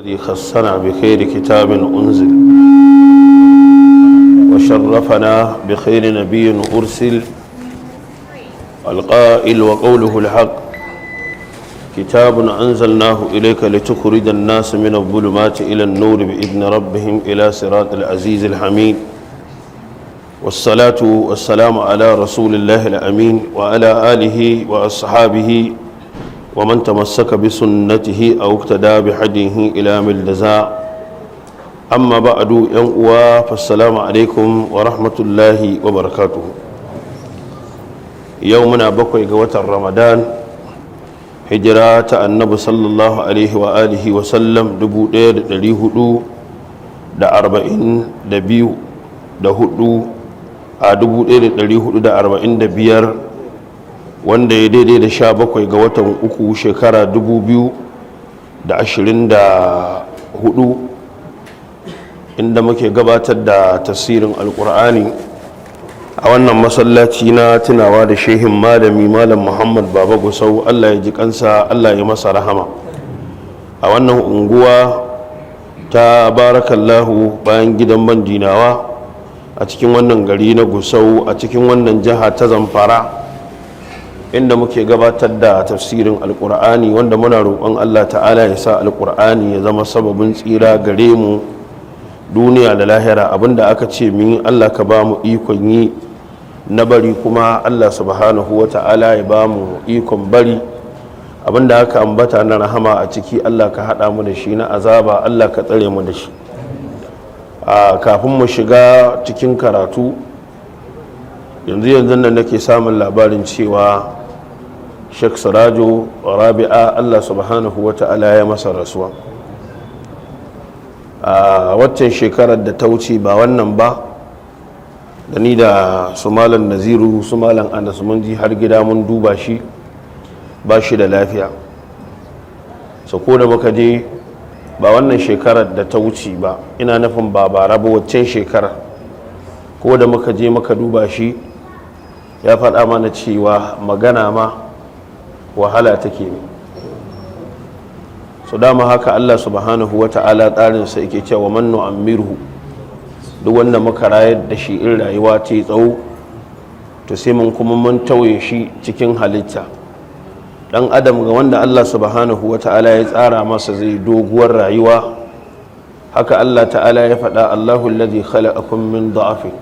الذي خصنا بخير كتاب أنزل وشرفنا بخير نبي أرسل القائل وقوله الحق كتاب أنزلناه إليك لتخرج الناس من الظلمات إلى النور بإذن ربهم إلى صراط العزيز الحميد والصلاة والسلام على رسول الله الأمين وعلى آله وأصحابه ومن تمسك بسنته أو اقتدى بهديه إلى من الجزاء أما بعد ينقوى فالسلام عليكم ورحمة الله وبركاته. يومنا بقي قوة رمضان هجرة النبي صلى الله عليه وآله وسلم دبو دير دليهدو دا أربعين دبيو دا هدو دبو دير دليهدو دا أربعين دبيار wanda ya daidai da 17 ga watan uku shekara 2024 inda muke gabatar da tafsirin alkur'ani a wannan masallaci na tunawa da shehin malami malam muhammad baba gusau. Allah ya ji kansa, Allah ya masa rahama. A wannan unguwa ta barakallahu bayan gidan bandinawa a cikin wannan gari na gusau a cikin wannan jiha ta zamfara inda muke gabatar da tafsirin alkur'ani wanda muna roƙon Allah ta'ala ya sa alkur'ani ya zama sababin tsira gare mu duniya da lahira. Abinda aka ce min Allah ka ba mu ikon yi na bari kuma Allah subhanahu wa ta'ala ya ba mu ikon bari. Abinda aka ambata na rahama a ciki Allah ka haɗa mu da shi, na azaba Allah ka tsare mu da shi. Kafin mu shiga cikin karatu yanzu nan nake samun labarin cewa Sheikh Sirajo Rabi'a Allah subhanahu wa ta'ala ya masa rasuwa a waccan shekarar da ta wuce, ba wannan ba, da ni da su malam Naziru su malam Anas mun ji har gida mun duba shi ba shi da lafiya. Sako da muka je ba wannan shekarar da ta wuce ba, ina nufin ba bara ba, waccan shekarar ko da muka je muka duba shi ya faɗa mana cewa magana ma wahala take ne. So dama haka Allah subhanahu wa ta'ala tsarinsa yake cewa man nu'ammirhu, duk wanda muka rayar da shi in rayuwa ta tsawo to sai mun kuma mun tauye shi cikin halitta. Dan adam ga wanda Allah subhanahu wa ta'ala ya tsara masa zai doguwar rayuwa, haka Allah ta'ala ya faɗa Allahu alladhi khalaqakum min da'afin,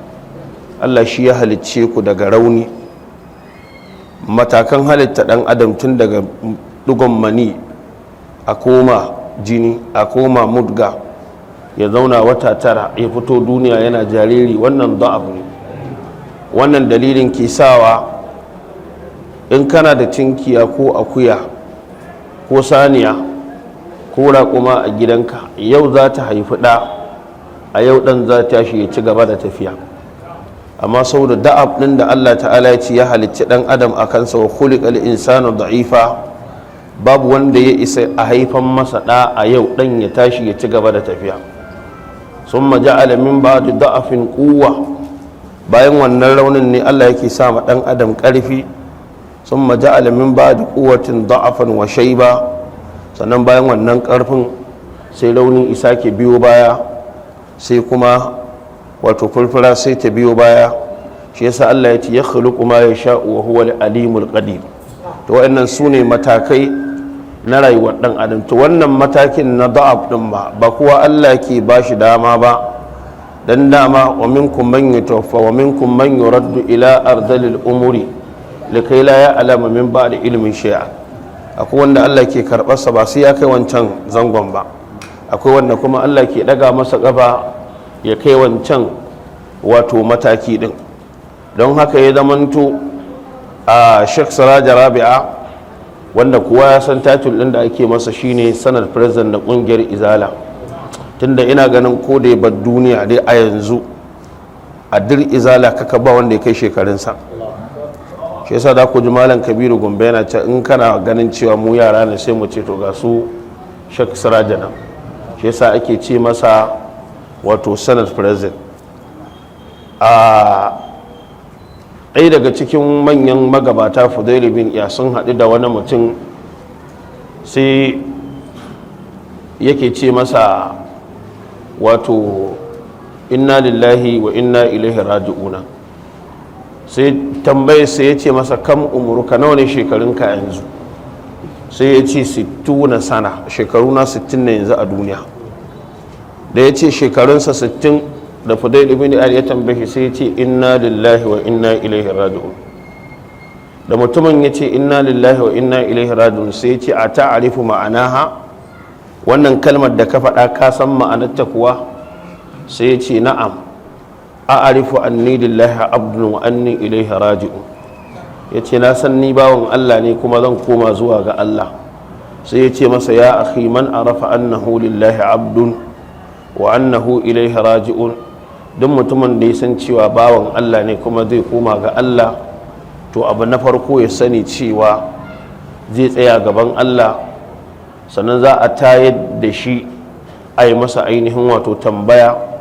Allah shi ya halicce ku daga rauni. Matakan halitta ɗan adam tun daga ɗigon mani a koma jini a koma mudga ya zauna wata 9 ya fito duniya yana jariri, wannan da'af ne. Wannan dalilin ke sawa in kana da tinkiya ko akuya ko saniya ko raƙuma a gidanka, yau za ta haifi ɗa, a yau ɗan za ta shi ya ci gaba da tafiya. Amma saboda da'ab ɗin da Allah ta'ala ya ce ya halicci ɗan adam a kansa, wa khuliqal insanu da'ifa, babu wanda ya isa a haifan masa ɗa a yau ɗan ya tashi ya ci gaba da tafiya. Summa ja'ala min ba'di da'afin quwwa, bayan wannan raunin ne Allah yake sa ma ɗan adam ƙarfi. Summa ja'ala min ba'di quwwatin da'afan wa shayba, sannan bayan wannan ƙarfin sai raunin isa ke biyo baya, sai kuma wato furfura sai ta biyo baya. Shi yasa Allah ya ce ya khluqu ma yasha'u wa huwa al-alimul qadir. To waɗannan sune matakai na rayuwar dan adam. To wannan matakin na da'af din ba kuwa Allah ke bashi dama ba, dan dama wa minkum man yutawaffa wa minkum man yuraddu ila ardhil umuri likai la ya'lamu min ba'di ilmin shay'a. Akwai wanda Allah ke karɓar sa ba sai ya kai wancan zangon ba, akwai wanda kuma Allah ke daga masa kafa ya kai wancan wato mataki din. Don haka ya zamanto a Sheikh Sirajo Rabi'a, wanda kuwa ya san title din da ake masa shine sanar president da kungiyar Izala, tunda ina ganin ko da ya bar duniya dai a yanzu a dir Izala kaka ba wanda ya kai shekarunsa. Shi yasa da ku ji malam Kabiru Gombe yana ce in kana ganin cewa mu yara ne sai mu ce to ga su Sheikh Sirajo nan. Shi yasa ake ce masa wato senate president. ɗaya daga cikin manyan magabata Fudayl bin Iyas sun haɗu da wani mutum sai yake ce masa wato inna lillahi wa inna ilaihi raji'una. sai tambaye sai ya ce masa kam umuruka, nawa ne shekarunka yanzu? sai ya ce 60 sana, shekaru na 60 ne yanzu a duniya. da ya ce shekarunsa 60, da Fudail ibn Iyad ya tambaye sai ya ce inna lillahi wa inna ilaihi raji'un. da mutumin ya ce inna lillahi wa inna ilaihi raji'un sai ya ce a ta'arifu ma'anaha, wannan kalmar da ka faɗa ka san ma'anarta kuwa? sai ya ce na'am, a'arifu anni lillahi abdun wa anni ilaihi raji'un. ya ce na san ni bawan Allah ne kuma zan koma zuwa ga Allah. sai ya ce masa ya akhi man arafa annahu lillahi abdun wa annahu ilaihi raji'un, duk mutumin da ya san cewa bawan Allah ne kuma zai koma ga Allah, to abu na farko ya sani cewa zai tsaya gaban Allah, sannan za a tayar da shi a yi masa ainihin wato tambaya.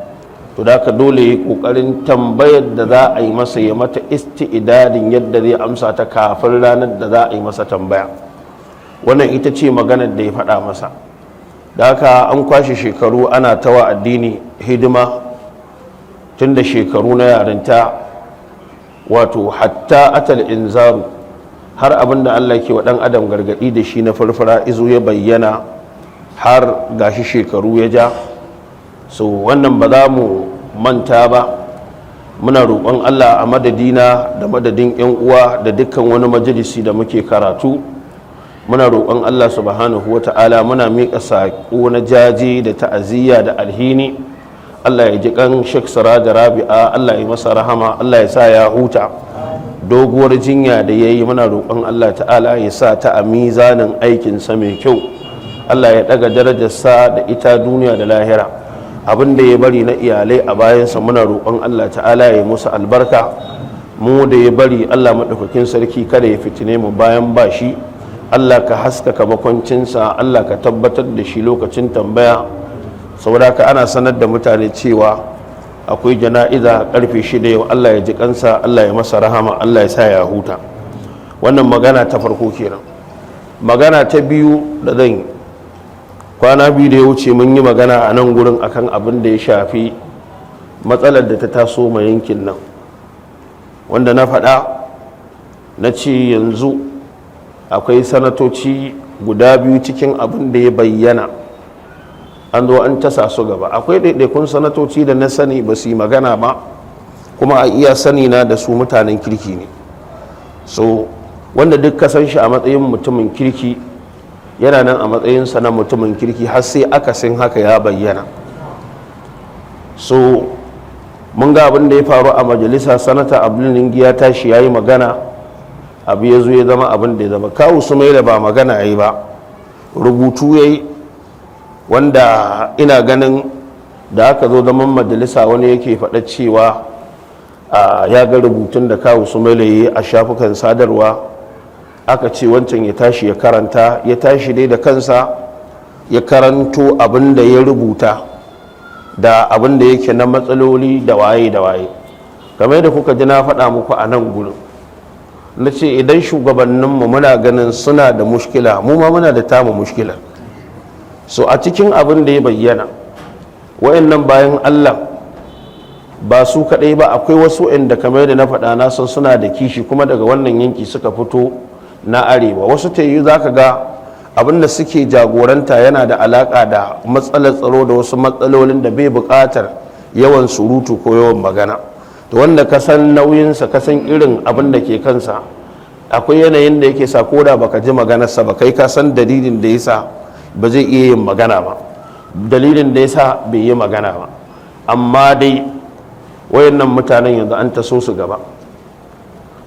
to da ka dole yi kokarin tambayar da za a yi masa ya mata isti'idadin yadda zai amsa ta kafin ranar da za a yi masa tambaya. wannan ita ce maganar da ya faɗa masa. da haka an kwashe shekaru ana tawa addini hidima tun da shekaru na yarinta, wato hatta atal inzaru, har abinda Allah ke wa ɗan adam gargaɗi da shi na farfara izo ya bayyana, har gashi shekaru ya ja. so wannan ba za mu manta ba, muna roƙon Allah a madadina da madadin 'yan uwa da dukkan wani majalisi da muke karatu, muna roƙon Allah subhanahu wata'ala, muna miƙa saƙo na jaje da ta'aziyya da alhini. Allah ya ji kan Sheikh Siraj Rabi'a, Allah ya masa rahama, Allah ya sa ya huta. doguwar jinya da yayi muna roƙon Allah ta'ala ya sa ta a mizanin aikinsa mai kyau. Allah ya ɗaga darajarsa da ita duniya da lahira. abin da ya bari na iyalai a bayansa muna roƙon Allah ta'ala ya musu albarka. mu da ya bari Allah maɗaukakin sarki kada ya fitine mu bayan ba shi. Allah ka haskaka makwancinsa, Allah ka tabbatar da shi lokacin tambaya. saboda ka ana sanar da mutane cewa akwai jana'iza karfe 6 yau. Allah ya ji kansa, Allah ya masa rahama, Allah ya sa ya huta. wannan magana ta farko kenan. magana ta biyu da zan yi, kwana biyu da ya wuce mun yi magana a nan gurin akan abin da ya shafi matsalar da ta taso ma yankin nan, wanda na faɗa na ce yanzu akwai sanatoci guda biyu cikin abin da ya bayyana an zo an tasa su gaba. akwai ɗaiɗaikun sanatoci da na sani ba su yi magana ba, kuma a iya sani na da su mutanen kirki ne. so wanda duk ka san shi a matsayin mutumin kirki yana nan a matsayinsa na mutumin kirki har sai akasin haka ya bayyana. so mun ga abin da ya faru a majalisa, sanata abdullingi ya tashi ya yi magana, abu ya zo ya zama abin da ya zama. kawu sumaila ba magana ya yi ba, rubutu ya yi, wanda ina ganin da aka zo zaman majalisa wani yake faɗa cewa ya ga rubutun da kawu sumaila ya yi a shafukan sadarwa. aka ce wancan ya tashi ya karanta, ya tashi dai da kansa ya karanto abin da ya rubuta da abin da yake na matsaloli da waye da waye. kamar da kuka ji na faɗa muku a nan gurin, na ce idan shugabanninmu muna ganin suna da mushkila, mu ma muna da tamu mushkila. so a cikin abin da ya bayyana, wayannan bayan Allah ba su kaɗai ba, akwai wasu inda kamar da na faɗa na san suna da kishi, kuma daga wannan yanki suka fito na arewa. wasu ta yi za ka ga abin da suke jagoranta yana da alaƙa da matsalar tsaro da wasu matsalolin da bai buƙatar yawan surutu ko yawan magana. to wanda ka san nauyinsa, ka san irin abin da ke kansa, akwai yanayin da yake sa ko da baka ji maganarsa ba, kai ka san dalilin da ya sa ba zai iya yin magana ba, dalilin da ya sa bai yi magana ba. amma dai wayannan mutanen yanzu an taso su gaba.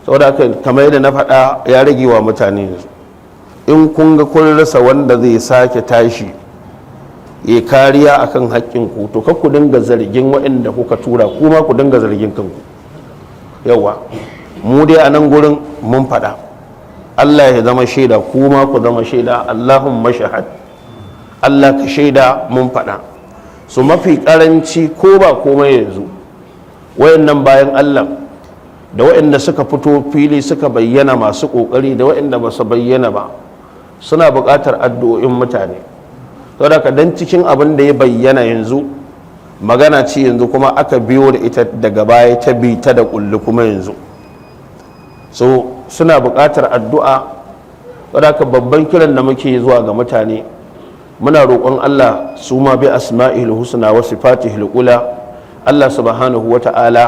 saboda haka kamar yadda na faɗa, ya rage wa mutane yanzu, in kun ga kun rasa wanda zai sake tashi ya kariya akan haƙƙin ku, to kar ku dinga zargin waɗanda kuka tura, kuma ku dinga zargin kanku. yawa mu dai a nan gurin mun faɗa, Allah ya zama shaida, kuma ku zama shaida, Allahumma shahad, Allah ka shaida, mun faɗa. su mafi ƙaranci ko ba komai yanzu wayannan bayan Allah da waɗanda suka fito fili suka bayyana masu ƙoƙari da waɗanda ba su bayyana ba, suna buƙatar addu'o'in mutane. saboda dan cikin abin da ya bayyana yanzu magana ce yanzu kuma aka biyo da ita daga baya ta bi ta da kulli kuma yanzu, so suna buƙatar addu'a. saboda babban kiran da muke zuwa ga mutane, muna roƙon Allah su ma bi asma'ihil husna wa sifatihil ula, Allah subhanahu wata'ala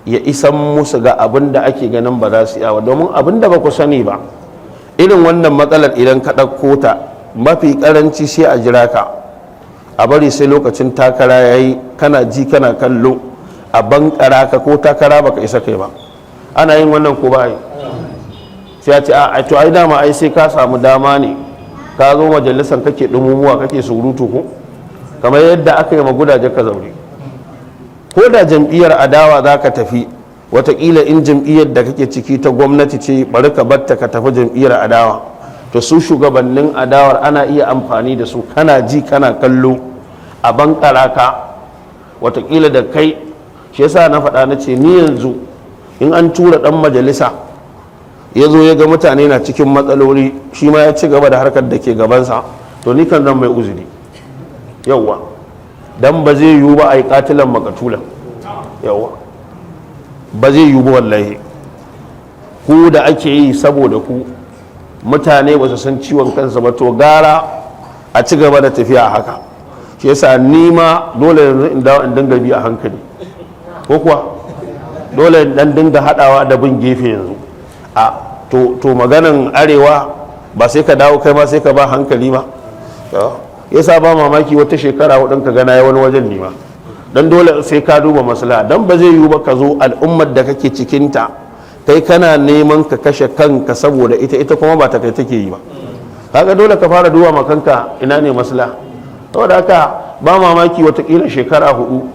ya isan musu ga abin da ake ganin ba za su yawa, domin abin da ba ku sani ba, irin wannan matsalar idan ka ɗauko ta mafi ƙaranci sai a jira ka a bari sai lokacin takara ya yi, kana ji kana kallo a bankara ka ko takara baka isa kai ba. Ana yin wannan ko ba yi, sai a ce a to ai dama ai sai ka samu dama ne ka zo majalisar kake dumumuwa kake surutu ko, kamar yadda aka yi magudaje ka zaure. Ko da jam'iyyar adawa za ka tafi, watakila in jam'iyyar da kake ciki ta gwamnati ce, bari ka batta ka tafi jam'iyyar adawa, to su shugabannin adawar ana iya amfani da su, kana ji kana kallo a bankara ka, watakila da kai. Shi yasa na faɗa na ce ni yanzu in an tura ɗan majalisa ya zo ya ga mutane na cikin matsaloli, shi ma ya ci gaba da harkar da ke gabansa, to ni kan zan mai uzuri yawwa, dan ba zai yiwu ba a yi katilan makatulan yawwa, ba zai yiwu ba wallahi. Ku da ake yi saboda ku, mutane ba su san ciwon kansa ba, to gara a ci gaba da tafiya haka. Shi yasa ni ma dole yanzu in dawo in dinga bi a hankali, ko kuwa dole in dinga haɗawa da bin gefe yanzu. A to maganan arewa ba sai ka dawo kai ma sai ka ba hankali ba. Yasa ba mamaki wata shekara hudun ka gana ya wani wajen nima, don dole sai ka duba maslaha, don ba zai yiwu ba ka zo al'ummar da kake cikinta kai kana neman ka kashe kanka saboda ita kuma ba ta kai take yi ba. Kaga dole ka fara duba makanka ina ne maslaha. Saboda haka ba mamaki watakila shekara hudu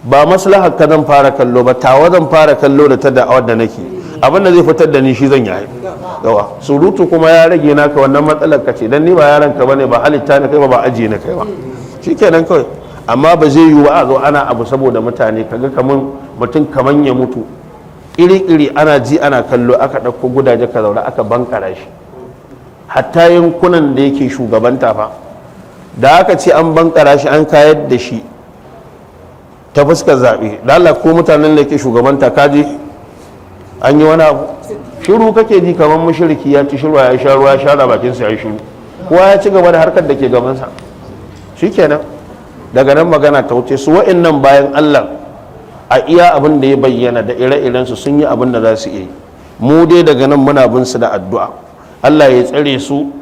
ba maslahar ka zan fara kallo ba, tawa zan fara kallo da ta da'awar da nake, abin da zai fitar da ni shi zan yi yawa. Surutu kuma ya rage naka, wannan matsalar ka ce, dan ni ba yaran ka bane, ba halitta na kai ba ajiye na kai ba, shikenan kawai. Amma ba zai yiwu a zo ana abu saboda mutane, kaga kaman mutum kaman ya mutu iri ana ji ana kallo, aka ɗauko gudaje ka zaure aka bankara shi. Hatta yankunan da yake shugabanta fa, da aka ce an bankara shi an kayar da shi ta fuskar zaɓe, da Allah ko mutanen da yake shugabanta kaji an yi wani abu, shiru kake ji kamar mushriki ya ci shirwa ya sha ruwa ya share bakinsa ya shiru, kowa ya ci gaba da harkar da ke gabansa, shikenan. Daga nan magana ta wuce. Su wa'annan bayan Allah a iya abin da ya bayyana da ire-irensu sun yi abin da za su iya yi. Mu dai daga nan muna bin su da addu'a, Allah ya tsare su,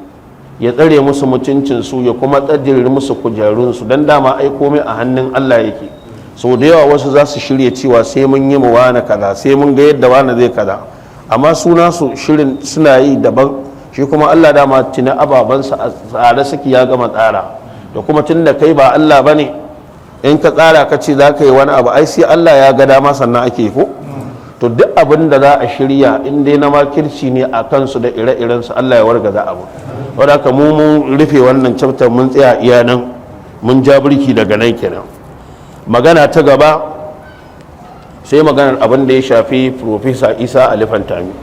ya tsare musu mutuncinsu, ya kuma tsajiri musu kujerunsu, don dama ai komai a hannun Allah yake. Sau da yawa wasu za su shirya cewa sai mun yi mu wane kaza, sai mun ga yadda wane zai kaza, amma suna su shirin suna yi daban, shi kuma Allah dama tuna ababansa a tsare suke ya gama tsara. Da kuma tun da kai ba Allah ba ne, in ka tsara ka ce za ka yi wani abu, ai sai Allah ya ga dama sannan ake ko. To duk abin da za a shirya in dai na makirci ne a kansu da ire-irensu, Allah ya wargaza abu. Wadda haka mu mun rufe wannan chapter mun tsaya iya nan, mun ja birki daga nan kenan. Magana ta gaba sai maganar abin da ya shafi Profesa Isa Ali Fantami.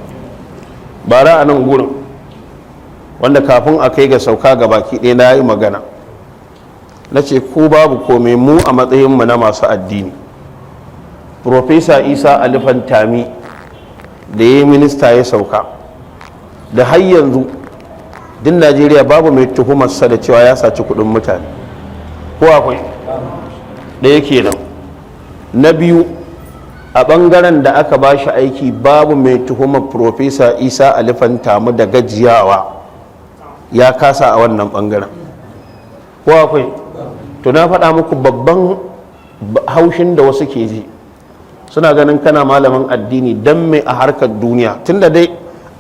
Bara a nan gurin, wanda kafin a kai ga sauka ga baki ɗaya na yi magana, na ce ko babu komai mu a matsayinmu na masu addini, Profesa Isa Ali Fantami da ya yi minista ya sauka, da har yanzu din Najeriya babu mai tuhumarsa da cewa ya saci kuɗin mutane, ko akwai? Ɗaya kenan. Na biyu, a ɓangaren da aka ba shi aiki babu mai tuhumar Profesa Isa Ali Fantami da gajiyawa, ya kasa a wannan ɓangaren, ko akwai? To na faɗa muku babban haushin da wasu ke ji, suna ganin kana malamin addini don mai a harkar duniya, tunda dai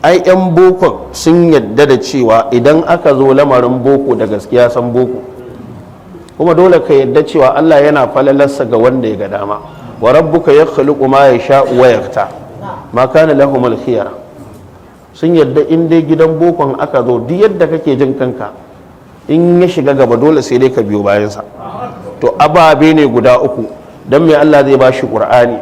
ai 'yan boko sun yadda da cewa idan aka zo lamarin boko da gaskiya san boko, kuma dole ka yadda cewa Allah yana falalarsa ga wanda ya ga dama. Wa rabbuka yakhluqu ma yasha'u wa yakta ma kana lahum al-khiyara. Sun yadda in dai gidan bokon aka zo duk yadda kake jin kanka, in ya shiga gaba dole sai dai ka biyo bayansa. To ababe ne guda uku, don mai Allah zai bashi Qur'ani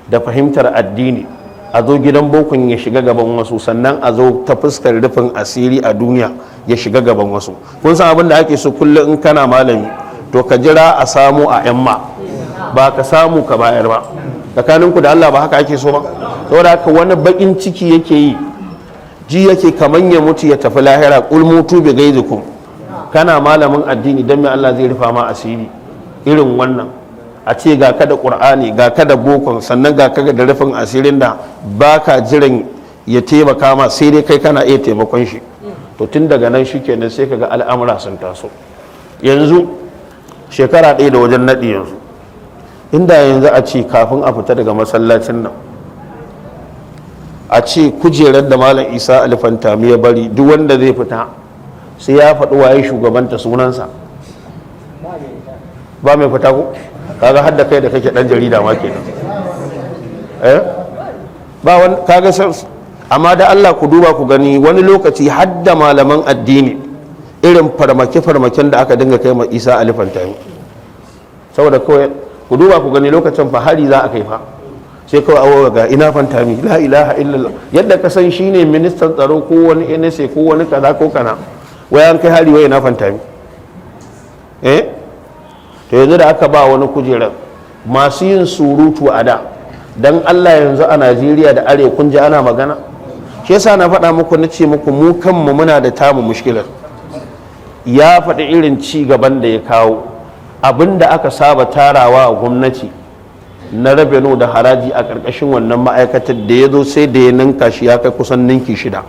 da fahimtar addini, a zo gidan bokon ya shiga gaban wasu, sannan a zo ta fuskar rufin asiri a duniya ya shiga gaban wasu. Kun san abin da ake so kullum in kana malami to ka jira a samu a yamma, ba ka samu ka bayar ba. Tsakaninku da Allah ba haka ake so ba. Saboda haka wani bakin ciki yake yi, ji yake kaman ya mutu ya tafi lahira, qul mutu bi ghaizikum. Kana malamin addini dan me Allah zai rufa ma asiri irin wannan, a ce ga ka da Qur'ani, ga ka da bokon, sannan ga ka da rufin asirin da baka jiran ya taimaka ma, sai dai kai kana iya taimakon shi. To tun daga nan shikenan sai kaga al'amura sun taso. Yanzu shekara ɗaya da wajen naɗi yanzu, inda yanzu a ce kafin a fita daga masallacin nan a ce kujerar da Malam Isa Alfantami ya bari duk wanda zai fita sai ya faɗi waye shugabanta sunansa, ba mai fita ko kaga har da kai da kake dan jarida ma kenan ba wani kaga amma da Allah ku duba ku gani wani lokaci har da malaman addini irin farmake-farmaken da aka dinga kai ma Isa Alfantami, saboda kawai ku duba ku gani lokacin fa hari za a kai fa, sai kawai awo ga ina Fantami, la ilaha illallah, yadda ka san shine ministan tsaro ko wani NSA ko wani kaza ko kana wai an kai hari wai ina Fantami. To yanzu da aka ba wani kujerar masu yin surutu a da, dan Allah yanzu a Najeriya da arewa kun ji ana magana. Shi yasa na faɗa muku na ce muku mu kanmu muna da tamu mushkilar. Ya faɗi irin ci gaban da ya kawo, abinda aka saba tarawa a gwamnati na rabenu da haraji a ƙarƙashin wannan ma'aikatar da ya zo sai da ya ninka shi ya kai kusan ninki 6.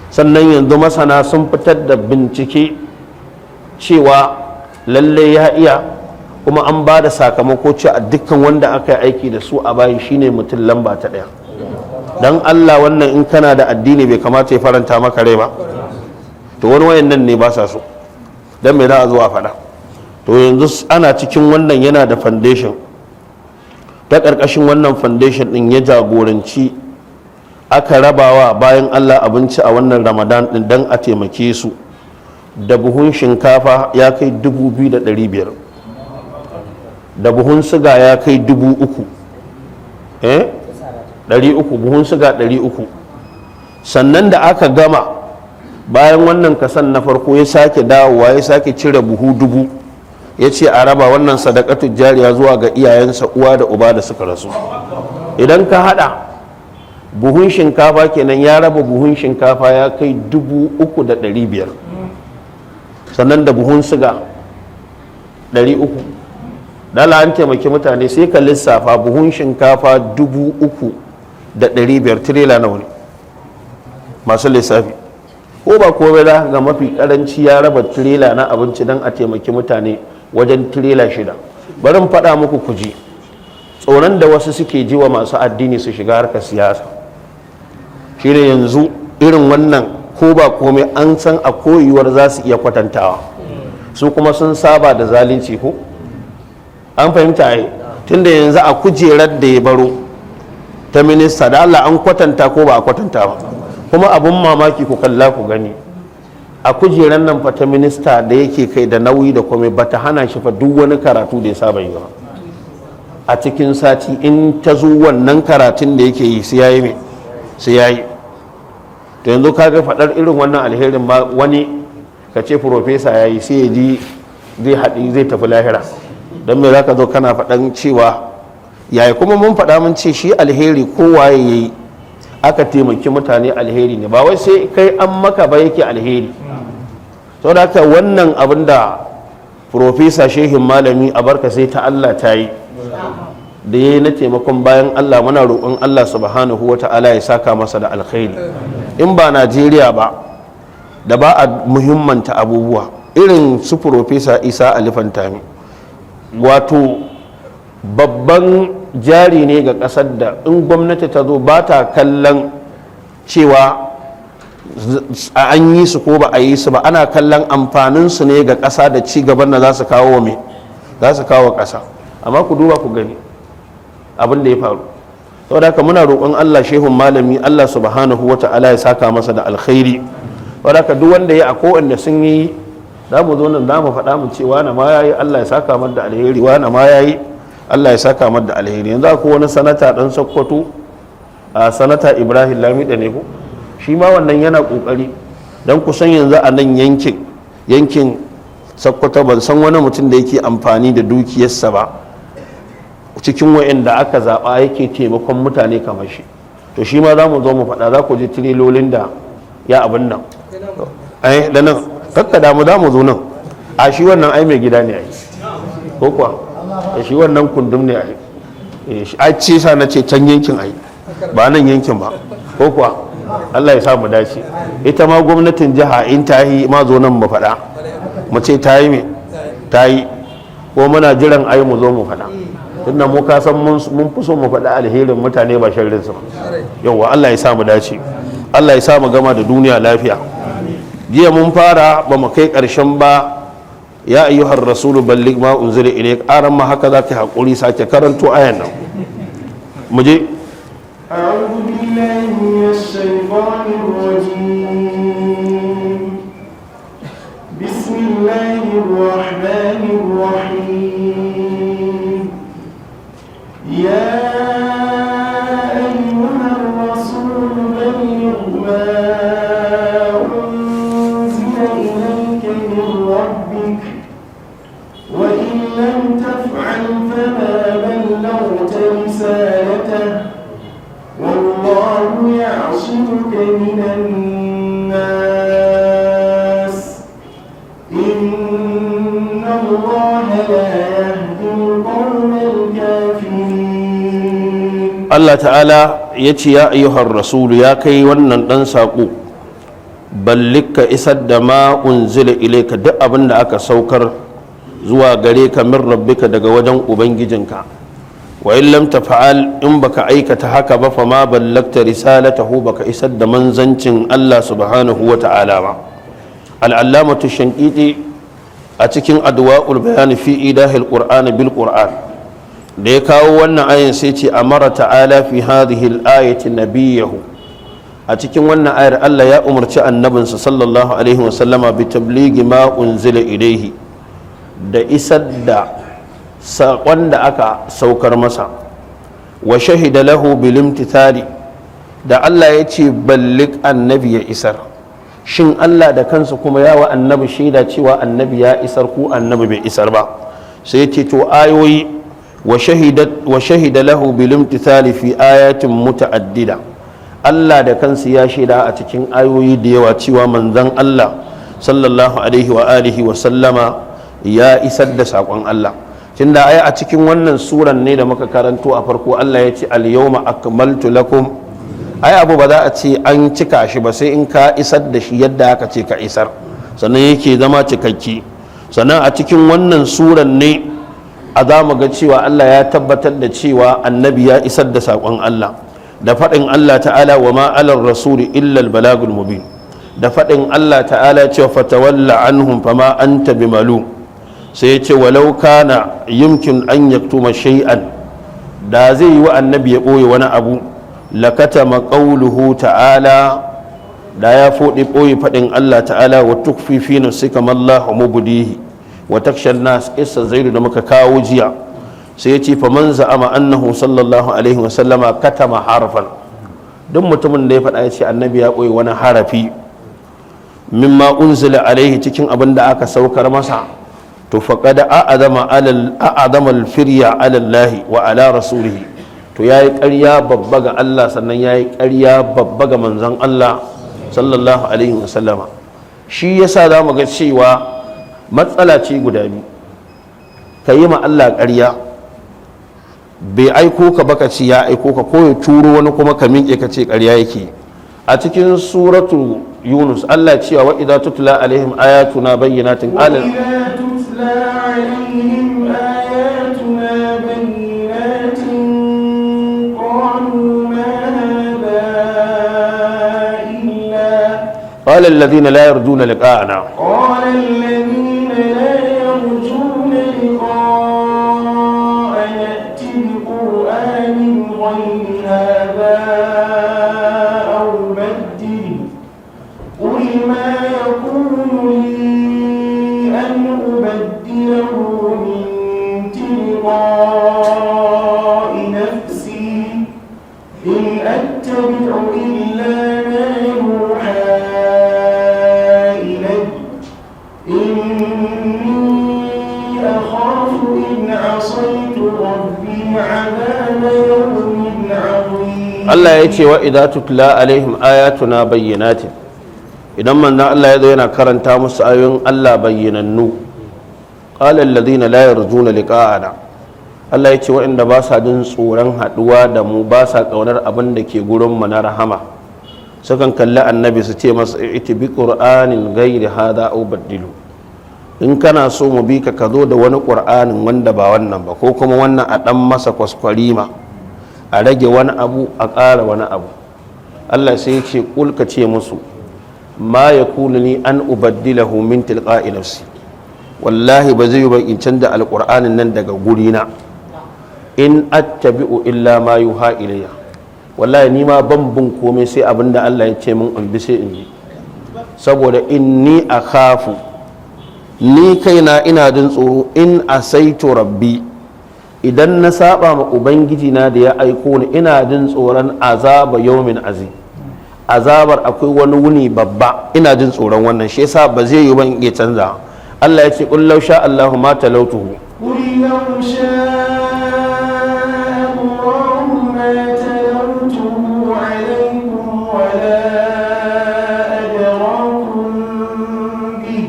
Sannan yanzu masana sun fitar da bincike cewa lallai ya iya, kuma an ba da sakamako ce a dukkan wanda aka yi aiki da su a bayi shine mutum lamba ta 1. Dan Allah wannan in kana da addini bai kamata ya faranta maka rai ba. To wani wayannan ne ba sa so, dan me za a zo a faɗa. To yanzu ana cikin wannan yana da foundation, ta ƙarƙashin wannan foundation ɗin ya jagoranci aka rabawa bayan Allah abinci a wannan Ramadan ɗin don a taimake su da buhun shinkafa ya kai 2,500, da buhun siga ya kai 3,000, 300, buhun siga 300. Sannan da aka gama bayan wannan kasan na farko ya sake dawowa ya sake cire buhu 1,000 ya ce a raba wannan sadakatu jariya zuwa ga iyayensa uwa da uba da suka rasu. Idan ka hada buhun shinkafa kenan ya raba buhun shinkafa ya kai 3,500, sannan da buhun siga 300. Dala an taimaki mutane sai ka lissafa buhun shinkafa 3,500 tirela nawa ne masu lissafi, ko ba komai da ga mafi karanci ya raba tirela na abinci don a taimaki mutane wajen tirela 6. Bari in faɗa muku kuji tsoron da wasu suke ji wa masu addini su shiga harkar siyasa shine yanzu irin wannan ko ba komai an san a koyuwar za su iya kwatantawa, su kuma sun saba da zalunci ko an fahimta ai, tunda yanzu a kujerar da ya baro ta minista da Allah an kwatanta ko ba a kwatanta ba. Kuma abun mamaki ku kalla ku gani a kujerar nan fa ta minista da yake kai da nauyi da komai bata hana shi fa duk wani karatu da ya saba yi ba. A cikin sati in ta zo wannan karatun da yake yi sai yayi sai yayi. To yanzu kaga faɗar irin wannan alherin ma wani ka ce profesa yayi sai ya ji zai haɗi zai tafi lahira, don me zaka zo kana faɗan cewa yayi. Kuma mun faɗa mun ce shi alheri kowaye yayi aka taimaki mutane alheri ne, ba wai sai kai an maka ba yake alheri. Saboda haka wannan abin da profesa shehin malami a barka sai ta Allah ta yi da ya yi na taimakon bayan Allah, muna roƙon Allah subhanahu wa ta'ala ya saka masa da alkhairi. In ba Najeriya ba da ba a muhimmanta abubuwa irin su profesa Isa Alfantami, wato babban jari ne ga ƙasar da in gwamnati ta zo ba ta kallon cewa an yi su ko ba a yi su ba, ana kallon amfaninsu ne ga ƙasa da ci gaban da za su kawo ƙasa. Amma ku duba ku gani abin da ya faru. Saboda haka muna roƙon Allah shehun malami Allah subhanahu wa ta'ala ya saka masa da alkhairi. Saboda haka duk wanda ya ako wanda sun yi, za mu zo nan za mu faɗa mu ce wani ma yayi Allah ya saka masa da alheri, wani ma yayi Allah ya saka masa da alheri. Yanzu akwai wani sanata dan Sokoto, sanata Ibrahim Lamida ne ko, shi ma wannan yana kokari don kusan yanzu a nan yankin Sokoto ban san wani mutum da yake amfani da dukiyarsa ba cikin wa'anda aka zaɓa yake taimakon mutane kamar shi. To shi ma za mu zo mu faɗa, za ku ji tirilolin da ya abin nan da nan kakkada mu za mu zo nan a shi wannan ai mai gida ne ai ko kuwa shi wannan kundum ne ai a ce sa na ce can yankin ai ba nan yankin ba ko kuwa Allah ya sa mu dace. Ita ma gwamnatin jiha in ta yi ma zo nan mu faɗa mu ce ta yi me ta yi, ko muna jiran ai mu zo mu faɗa tunda mu ka san mun fi so mu faɗa alherin mutane ba sharrin su ba. Yawwa Allah ya sa mu dace, Allah ya sa mu gama da duniya lafiya. Jiya mun fara ba mu kai ƙarshen ba, ya ayyuhar rasulu balligh ma unzila ilayk, aran ma haka zaka hakuri sake karanto ayan nan mu je. أعوذ بالله من الشيطان الرجيم بسم الله الرحمن الرحيم يا أيها الرسول بلغ ما أنزل إليك من ربك وإن لم تفعل فما بلغت رسالته والله يعصمك من الناس إن الله لا يهدي القوم الكافرين. Allah ta'ala ya ce ya ayyuhar rasulu ya kai wannan dan saƙo ballik ka isar da ma unzila ilayka duk abin da aka saukar zuwa gare ka min rabbika daga wajen ubangijinka. Wa in lam tafa'al in baka aikata haka ba fa ma ballagta risalatahu baka isar da manzancin Allah subhanahu wa ta'ala ba. Al-allamatu shanqiti a cikin adwa'ul bayan fi idahil qur'an bil qur'an da ya kawo wannan ayin sai ce amara ta'ala fi hadhihi al-ayati nabiyahu, a cikin wannan ayar Allah ya umarci annabinsa sallallahu alaihi wa sallama bi tablighi ma unzila ilayhi, da isar da saƙon da aka saukar masa. Wa shahida lahu bil imtithali, da Allah ya ce ballik annabi ya isar, shin Allah da kansa kuma ya wa annabi shaida cewa annabi ya isar ko annabi bai isar ba? Sai ya ce to ayoyi wa shahida lahu bil imtithali fi ayatin muta'addida, Allah da kansa ya shaida a cikin ayoyi da yawa cewa manzon Allah sallallahu alaihi wa alihi wa sallama ya isar da saƙon Allah. Tunda ai a cikin wannan suran ne da muka karanto a farko Allah ya ce al-yawma akmaltu lakum, ai abu ba za a ce an cika shi ba sai in ka isar da shi yadda aka ce ka isar sannan yake zama cikakki. Sannan a cikin wannan suran ne a za mu ga cewa Allah ya tabbatar da cewa annabi ya isar da saƙon Allah, da faɗin Allah ta'ala wa ma alar rasuli illa al-balagul mubin, da faɗin Allah ta'ala cewa fatawalla anhum fama anta bimalum. Sai ya ce walau kana yumkin an yaktuma shay'an, da zai yi wa annabi ya ɓoye wani abu lakatama qawluhu ta'ala, da ya ɓoye faɗin Allah ta'ala wa tukfi fi nafsika ma Allahu mubdihi wa taksha an-nas, isa zaidu da muka kawo jiya. Sai ya ce faman za'ama annahu sallallahu alaihi wa sallama katama harfan, duk mutumin da ya faɗa ya ce annabi ya ɓoye wani harafi mimma unzila alaihi cikin abin da aka saukar masa, to faqad a'azama al-firya ala Allah wa ala rasulihi, to yayi ƙarya babba ga Allah sannan yayi ƙarya babba ga manzon Allah sallallahu alaihi wa sallama. Shi yasa zamu ga cewa matsala ce guda biyu, ka yi ma Allah ƙarya bai aiko ka baka ci ya aiko ka, ko ya turo wani kuma ka miƙe ka ce ƙarya yake. A cikin suratu Yunus Allah cewa wa idza tutla alaihim ayatuna bayyinatin qala عليهم آياتنا بينات قالوا ما هذا إلا قال الذين لا يرجون لقاءنا قال الذين لا يرجون لقاءنا ائت بقرآن غير هذا أو بدل قل ما يكون لي أن أبدله من تلقاء نفسي إن أتبع إلا ما يوحى Allah ya ce wa idza tutla alaihim ayatuna bayyinatin idan manzon Allah ya zo yana karanta musu ayoyin Allah bayyanannu qala alladhina la yarjuna liqa'ana Allah ya ce waɗanda ba sa jin tsoron haɗuwa da mu ba sa ƙaunar abin da ke gurin mu na rahama sukan kalli annabi su ce masa iti bi qur'anin ghairi hada aw baddilu in kana so mu bi ka zo da wani qur'anin wanda ba wannan ba ko kuma wannan a dan masa kwaskwarima a rage wani abu a ƙara wani abu Allah sai ya ce kul ka ce musu ma yakunu ni an ubaddilahu min tilqa'i nafsi wallahi ba zai yi ba in canza alqur'anin nan daga gurina in attabi'u illa ma yuha ilayya wallahi ni ma ban bin komai sai abinda Allah ya ce min in bi sai in yi saboda inni akhafu ni kaina ina jin tsoro in asaitu rabbi idan na saba ma ubangiji na da ya aiko ni ina jin tsoron azaba yawmin azim azabar akwai wani wuni babba ina jin tsoron wannan shi yasa ba zai yi ban iya canza Allah ya ce qul law sha Allahu ma talawtuhu قل لو شاء الله ما تلوته عليكم ولا أدراكم به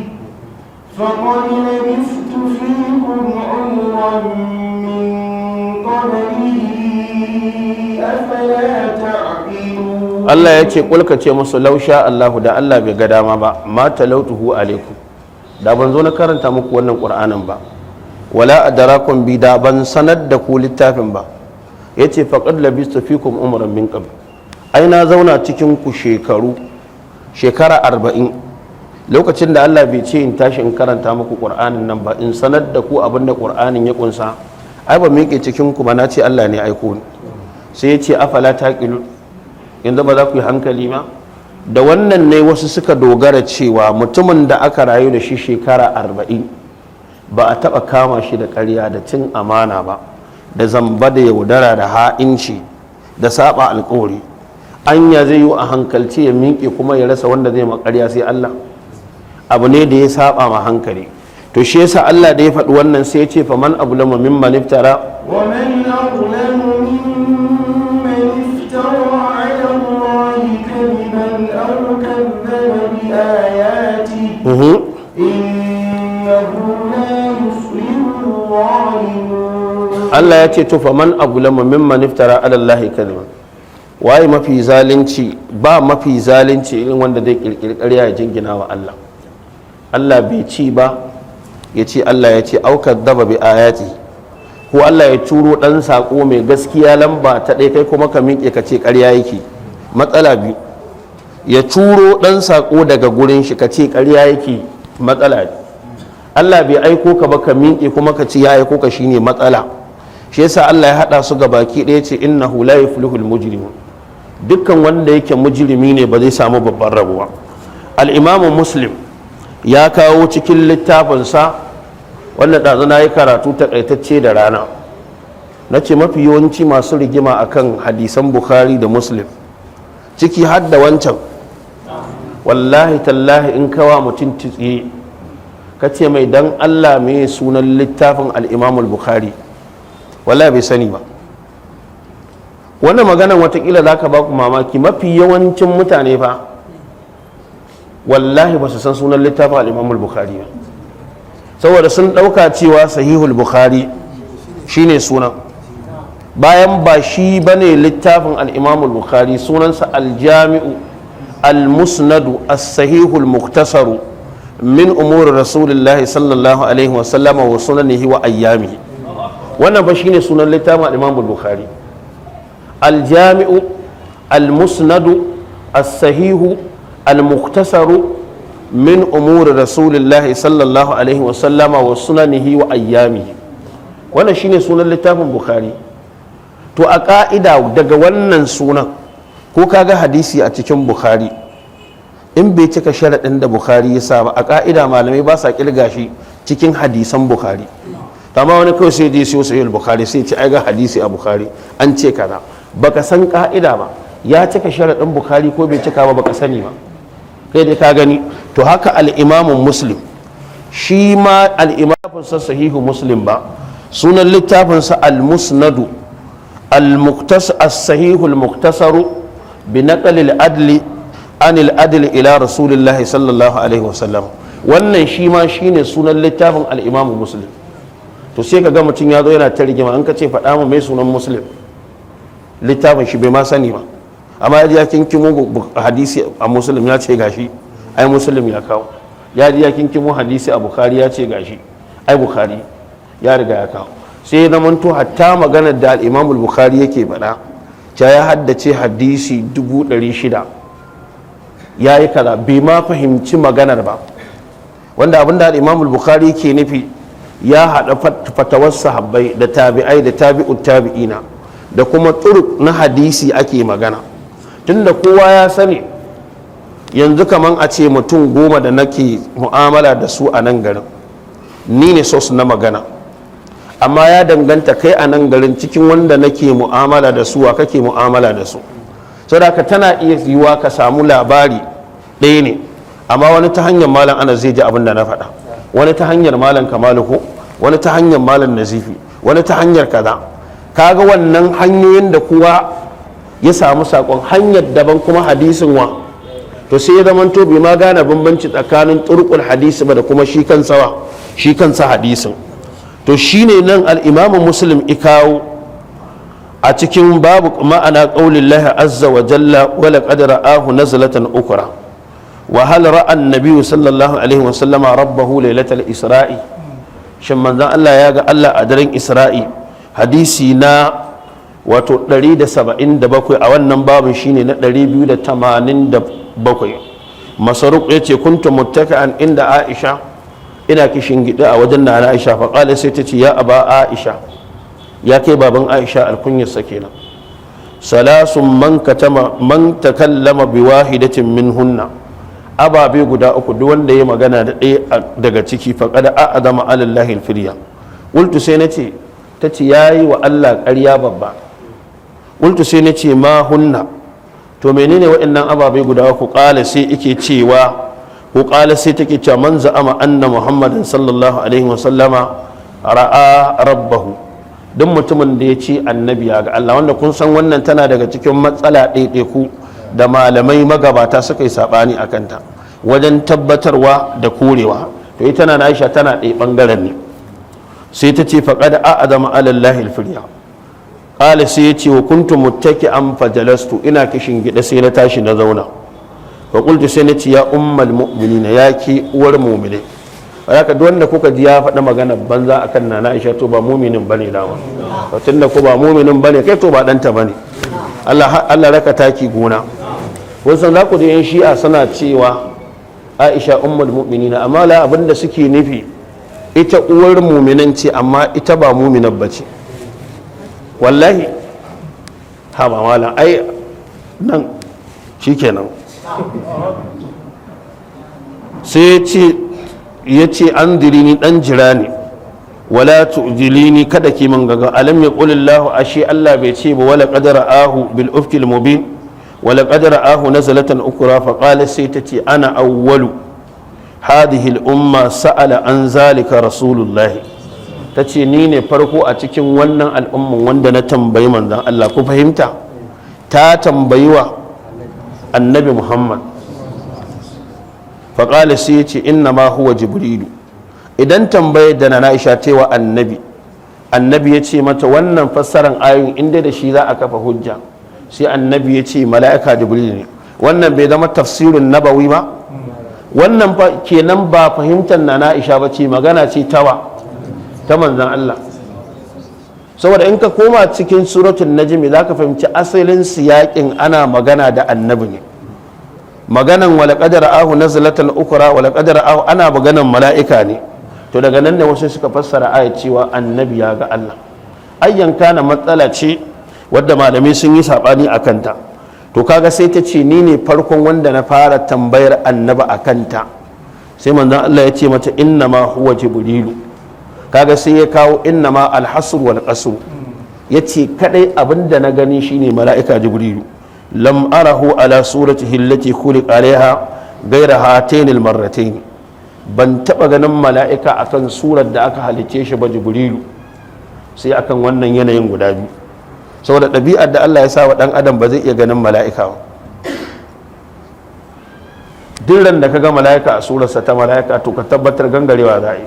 فقد لبثت فيكم عمرا من قبله أفلا تعقلون Allah ya ce kulka ce musu law sha Allahu da Allah bai ga dama ba ma talawtuhu alaikum da ban zo na karanta muku wannan Qur'anin ba wala adarakum bi da ban sanar da ku littafin ba yace faqad labistu fikum umran min qabl ai na zauna cikin ku shekara 40 lokacin da Allah bai ce in tashi in karanta muku Qur'anin nan ba in sanar da ku abinda Qur'anin ya kunsa ai ba miƙe cikin ku ba na ce Allah ne aiko ni sai yace afala taqilu yanzu ba za ku yi hankali ma da wannan ne wasu suka dogara cewa mutumin da aka rayu da shi shekara 40 ba a taɓa kama shi da ƙarya da cin amana ba da zamba da yaudara da ha'inci da saba alƙawari anya zai yi a hankalci ya miƙe kuma ya rasa wanda zai maƙarya sai Allah abu ne da ya saba ma hankali to shi yasa Allah da ya faɗi wannan sai ya ce fa man ablama mimman iftara ومن أظلم ممن افترى على الله كذبا أو كذب بآياته إنه لا يفلح الظالمون Allah ya ce to fa man ablama mimman iftara ala Allah kadhiban waye mafi zalunci ba mafi zalunci irin wanda zai kirkiri ƙarya ya jingina wa Allah Allah bai ci ba ya ce Allah ya ce au kadzaba bi ayati ko Allah ya turo dan sako mai gaskiya lamba ta ɗaya kai kuma ka miƙe ka ce ƙarya yake matsala biyu ya turo dan sako daga gurin shi ka ce ƙarya yake matsala biyu Allah bai aiko ka ba ka miƙe kuma ka ce ya aiko ka shine matsala shi yasa Allah ya hada su ga baki ɗaya ce innahu la yuflihul mujrimun dukkan wanda yake mujrimi ne ba zai samu babban rabuwa al-Imam Muslim ya kawo cikin littafinsa wanda ɗazu na yi karatu takaitacce da rana na ce mafi yawanci masu rigima akan hadisan Bukhari da Muslim ciki har da wancan wallahi tallahi in kawa mutum tsiye ka ce mai dan Allah mai sunan littafin al-Imam al-Bukhari wallahi bai sani ba wannan maganan watakila za ka ba ku mamaki mafi yawancin mutane fa wallahi ba su san sunan littafin al-Imam al-Bukhari ba saboda sun ɗauka cewa sahihul Bukhari shine sunan bayan ba shi bane littafin al-Imam al-Bukhari sunansa al-Jami'u al-Musnadu as-Sahihul Mukhtasaru min umuri Rasulillahi sallallahu alaihi wa sallama wa sunanihi wa ayyamihi wannan ba shine sunan littafin al-Imam al-Bukhari al-Jami'u al-Musnadu as-Sahihu al-Mukhtasaru min umuri Rasulillahi sallallahu alaihi wa sallama wa sunanihi wa ayyamihi wannan shine sunan littafin Bukhari to a ka'ida daga wannan sunan ko kaga hadisi a cikin Bukhari in bai cika sharaɗin da Bukhari ya sa ba a ka'ida malamai ba sa kirga shi cikin hadisan Bukhari amma wani kawai sai je siyo sahih Bukhari sai ce ai ga hadisi a Bukhari an ce kaza baka san ka'ida ba ya cika sharaɗin Bukhari ko bai cika ba baka sani ba kai dai ka gani to haka al-Imam Muslim shi ma al-Imam sahihu Muslim ba sunan littafinsa al-Musnadu الصحيح المختصر بنقل العدل عن العدل إلى رسول الله صلى الله عليه وسلم. wannan shi ma shine sunan littafin al-Imam Muslim. to sai ka ga mutum ya zo yana ta rigima an ka ce faɗa mu mai sunan Muslim, littafin shi bai ma sani ba, amma ya kinkimo hadisi a Muslim ya ce gashi ai Muslim ya kawo, ya kinkimo hadisi a Bukhari ya ce gashi ai Bukhari ya riga ya kawo. sai ya zamanto hatta maganar da al-Imam Bukhari yake faɗa ta ya haddace hadisi 600 ya yi kaza bai ma fahimci maganar ba, wanda abinda al-Imam Bukhari ke nufi ya haɗa fatawar sahabbai da tabi'ai da tabi'ut tabi'ina da kuma turuk na hadisi ake magana. tunda kowa ya sani yanzu kaman a ce mutum 10 da nake mu'amala da su a nan garin ni ne sos na magana, amma ya danganta kai a nan garin cikin wanda nake mu'amala da su wa kake mu'amala da su, saboda tana iya yiwa ka samu labari ɗaya ne amma wani ta hanyar malam ana zai ji abin da na faɗa, wani ta hanyar malam kamaluku, wani ta hanyar malam nazifi, wani ta hanyar kaza. kaga wannan hanyoyin da kowa ya samu sakon hanyar daban kuma hadisin wa, to sai ya zamanto bai ma gane bambanci tsakanin turqul hadisi ba da kuma shi kansa hadisin. to shine nan al-Imam Muslim ikawo a cikin babu ma'ana qaulillahi azza wa jalla wa laqad ra'ahu nazlatan ukra wa hal ra'a an-nabiy sallallahu alaihi wa sallama rabbahu lailatal isra'i, shin manzon Allah ya ga Allah a daren Isra'i. hadisi na wato 177 a wannan babin shine na 287. Masruq yace kuntu muttaka'an inda Aisha, ina kishin gida a wajen na Aisha fa qala sai tace ya aba Aisha, ya kai baban Aisha alkunyar kenan. salasun man takallama bi wahidatin minhunna, ababe guda uku duk wanda ya magana da ɗaya daga ciki fa qad a'zama 'ala Allahi al-firya. qultu sai nace tace yayi wa Allah ƙarya babba. qultu sai nace ma hunna, to menene waɗannan ababe guda uku? qala sai yake cewa ko qala sai take cewa man za'ama anna Muhammadan sallallahu alaihi wa sallama ra'a rabbahu, duk mutumin da ya ce annabi ya ga Allah, wanda kun san wannan tana daga cikin matsala ɗaiɗaiku da malamai magabata suka yi saɓani a kanta wajen tabbatarwa da korewa. to ita na Aisha tana ɗaya ɓangaren ne, sai ta ce faƙad a'azama alallahi alfirya. ƙala sai ya ce wa kuntu muttaki'an fajalastu, ina kishin gida sai na tashi na zauna. fa qultu sai na ce ya ummal mu'minina, ya ki uwar mu'mini. haka duk wanda kuka ji ya faɗa magana banza akan nana Aisha to ba mu'minin bane dama, to tunda ko ba mu'minin bane kai to ba ɗanta bane. Allah raka taki gona. wasan za ku da yan shi'a suna cewa Aisha ummul mu'minina, amma la abinda suke nufi ita uwar mu'minan ce amma ita ba mu'minan bace. wallahi ha ba malam ai nan shikenan. sai ya ce an dirini dan jira ne, wala tu'jilini kada ki man gaga. alam yaqulillahu ashi Allah bai ce ba wala qadara ahu bil ufkil mubin wala qadara ahu nazalatan ukra fa qala sai tace ana awwalu hadhihi al umma sa'ala an zalika rasulullahi, tace ni ne farko a cikin wannan al'umman wanda na tambayi manzon Allah. ku fahimta, ta tambayi wa annabi Muhammad. fa qala sai yace inna ma huwa jibrilu. idan tambayar da na Aisha cewa annabi ya ce mata wannan fassaran ayoyin inda da shi za a kafa hujja, sai annabi ya ce mala'ika jibril ne, wannan bai zama tafsirin nabawi ba? wannan fa kenan ba fahimtar na Aisha ba ce, magana ce ta manzan Allah. saboda in ka koma cikin suratul najmi za ka fahimci asalin siyaƙin ana magana da annabi ne. maganan wala qadara ahu nazlatan ukra wala qadara ahu ana maganan mala'ika ne. to daga nan ne wasu suka fassara ayat cewa annabi ya ga Allah. ayyan kana matsala ce wadda malamai sun yi sabani a kanta. to kaga sai ta ce ni ne farkon wanda na fara tambayar annabi a kanta. sai manzon Allah ya ce mata inna ma huwa jibrilu. kaga sai ya kawo inna ma alhasr wal qasr, yace kadai abinda na gani shine mala'ika jibrilu. lam arahu ala suratihi allati khuliqa alaiha ghayra hatayn al marratayn, ban taba ganin mala'ika akan surar da aka halice shi ba jibrilu sai akan wannan yanayin guda biyu. saboda ɗabi'ar da Allah ya sa wa ɗan adam ba zai iya ganin mala'ika ba. duk ran da ka ga mala'ika a surarsa ta mala'ika to ka tabbatar gangarewa za a yi.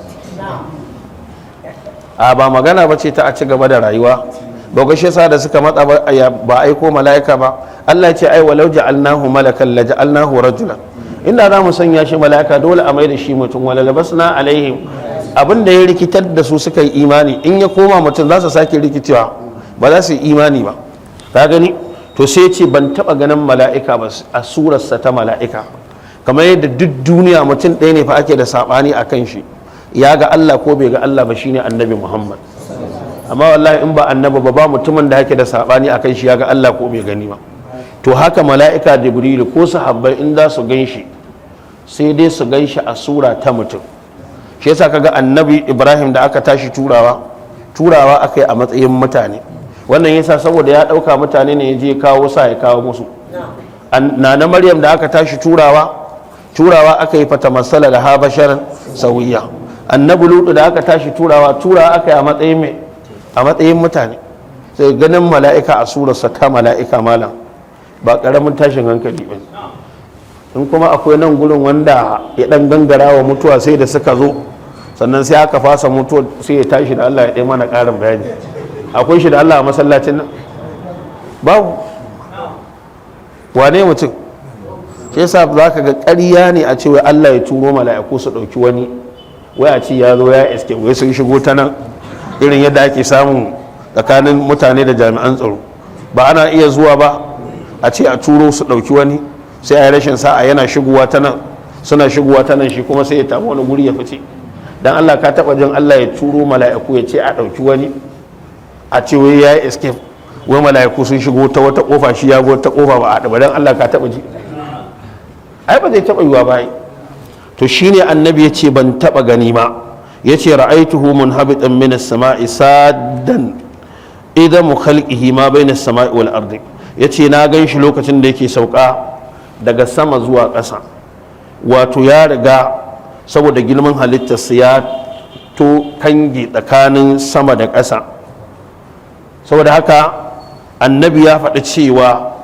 a ba magana ba ce ta a ci gaba da rayuwa ba ga shi da suka matsa ba aiko mala'ika ba. Allah ce ai walau ja'alnahu malakan la ja'alnahu rajulan, inda za mu sanya shi mala'ika dole a mai da shi mutum, wala labasna alaihim, abin da ya rikitar da su suka yi imani in ya koma mutum za su sake rikicewa ba za su yi imani ba. ka gani to sai ce ban taba ganin mala'ika ba a surarsa ta mala'ika, kamar yadda duk duniya mutum ɗaya ne fa ake da saɓani a kan shi, ya ga Allah ko bai ga Allah ba, shine annabi Muhammad. amma wallahi in ba annabi ba mutumin da yake da saɓani a kan shi ya ga Allah ko bai gani ba. to haka mala'ika Jibrilu ko sahabbai in za su gan shi sai dai su gan shi a sura ta mutum. shi yasa kaga annabi Ibrahim da aka tashi turawa aka yi a matsayin mutane. wannan yasa saboda ya ɗauka mutane ne ya je kawo sa ya kawo musu. na Maryam da aka tashi turawa aka yi fata masala da habasharan sauyiya. annabi Lutu da aka tashi turawa aka yi a matsayin mutane. sai ganin mala'ika a surarsa ta mala'ika malam ba ƙaramin tashin hankali ba. in kuma akwai nan gurin wanda ya ɗan gangara wa mutuwa sai da suka zo sannan sai aka fasa mutuwa sai ya tashi da Allah ya ɗaya mana ƙarin bayani. akwai shi da Allah a masallacin nan babu. wane mutum? shi yasa za ka ga ƙarya ne a cewa Allah ya turo mala'iku su ɗauki wani, wai a ci ya zo ya iske wai sun shigo ta nan irin yadda ake samun tsakanin mutane da jami'an tsaro. ba ana iya zuwa ba a ce a turo su ɗauki wani, sai a yi rashin sa'a yana shigowa ta nan, suna shigowa ta nan shi kuma sai ya tamu wani guri ya fice. dan Allah ka taɓa jin Allah ya turo mala'iku ya ce a ɗauki wani, a ce wai ya yi escape, wai mala'iku sun shigo ta wata kofa shi ya ta kofa ba a ɗaba. dan Allah ka taɓa ji? ai ba zai taɓa yiwa ba. to shine annabi ya ce ban taɓa gani ma. ya ce ra'aituhu munhabitan min as-sama'i saddan idan mu khalqihi ma bayna as-sama'i wal ardi. ya ce na gan shi lokacin da yake sauka daga sama zuwa ƙasa, wato ya riga saboda girman halittarsa ya to kange tsakanin sama da ƙasa. saboda haka annabi ya faɗi cewa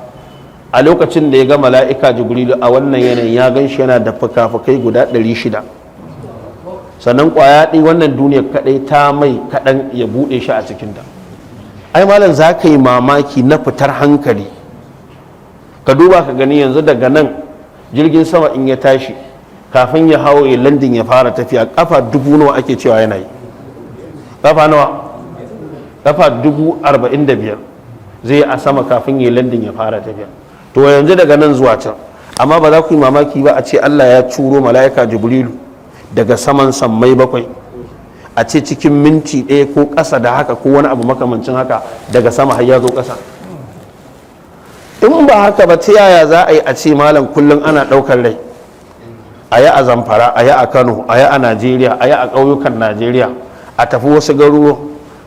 a lokacin da ya ga mala'ika Jibrilu a wannan yanayin ya gan shi yana da fuka-fukai guda 600, sannan ƙwaya ɗaya wannan duniyar kaɗai ta mai kaɗan ya buɗe shi a cikinta. ai malam za ka yi mamaki na fitar hankali. ka duba ka gani yanzu daga nan jirgin sama in ya tashi kafin ya hawo ya landin ya fara tafiya kafa 1000 nawa ake cewa yana yi? kafa nawa? kafa 45,000 zai yi a sama kafin ya landin ya fara tafiya. to yanzu daga nan zuwa can, amma ba za ku yi mamaki ba a ce Allah ya curo mala'ika Jibrilu daga saman sammai 7, a ce cikin minti 1 ko ƙasa da haka ko wani abu makamancin haka daga sama har ya zo ƙasa. in ba haka ba ta yaya za a yi a ce malam kullum ana ɗaukar rai, a yi a Zamfara, a yi a Kano, a yi a Najeriya, a yi a ƙauyukan Najeriya, a tafi wasu garuruwa,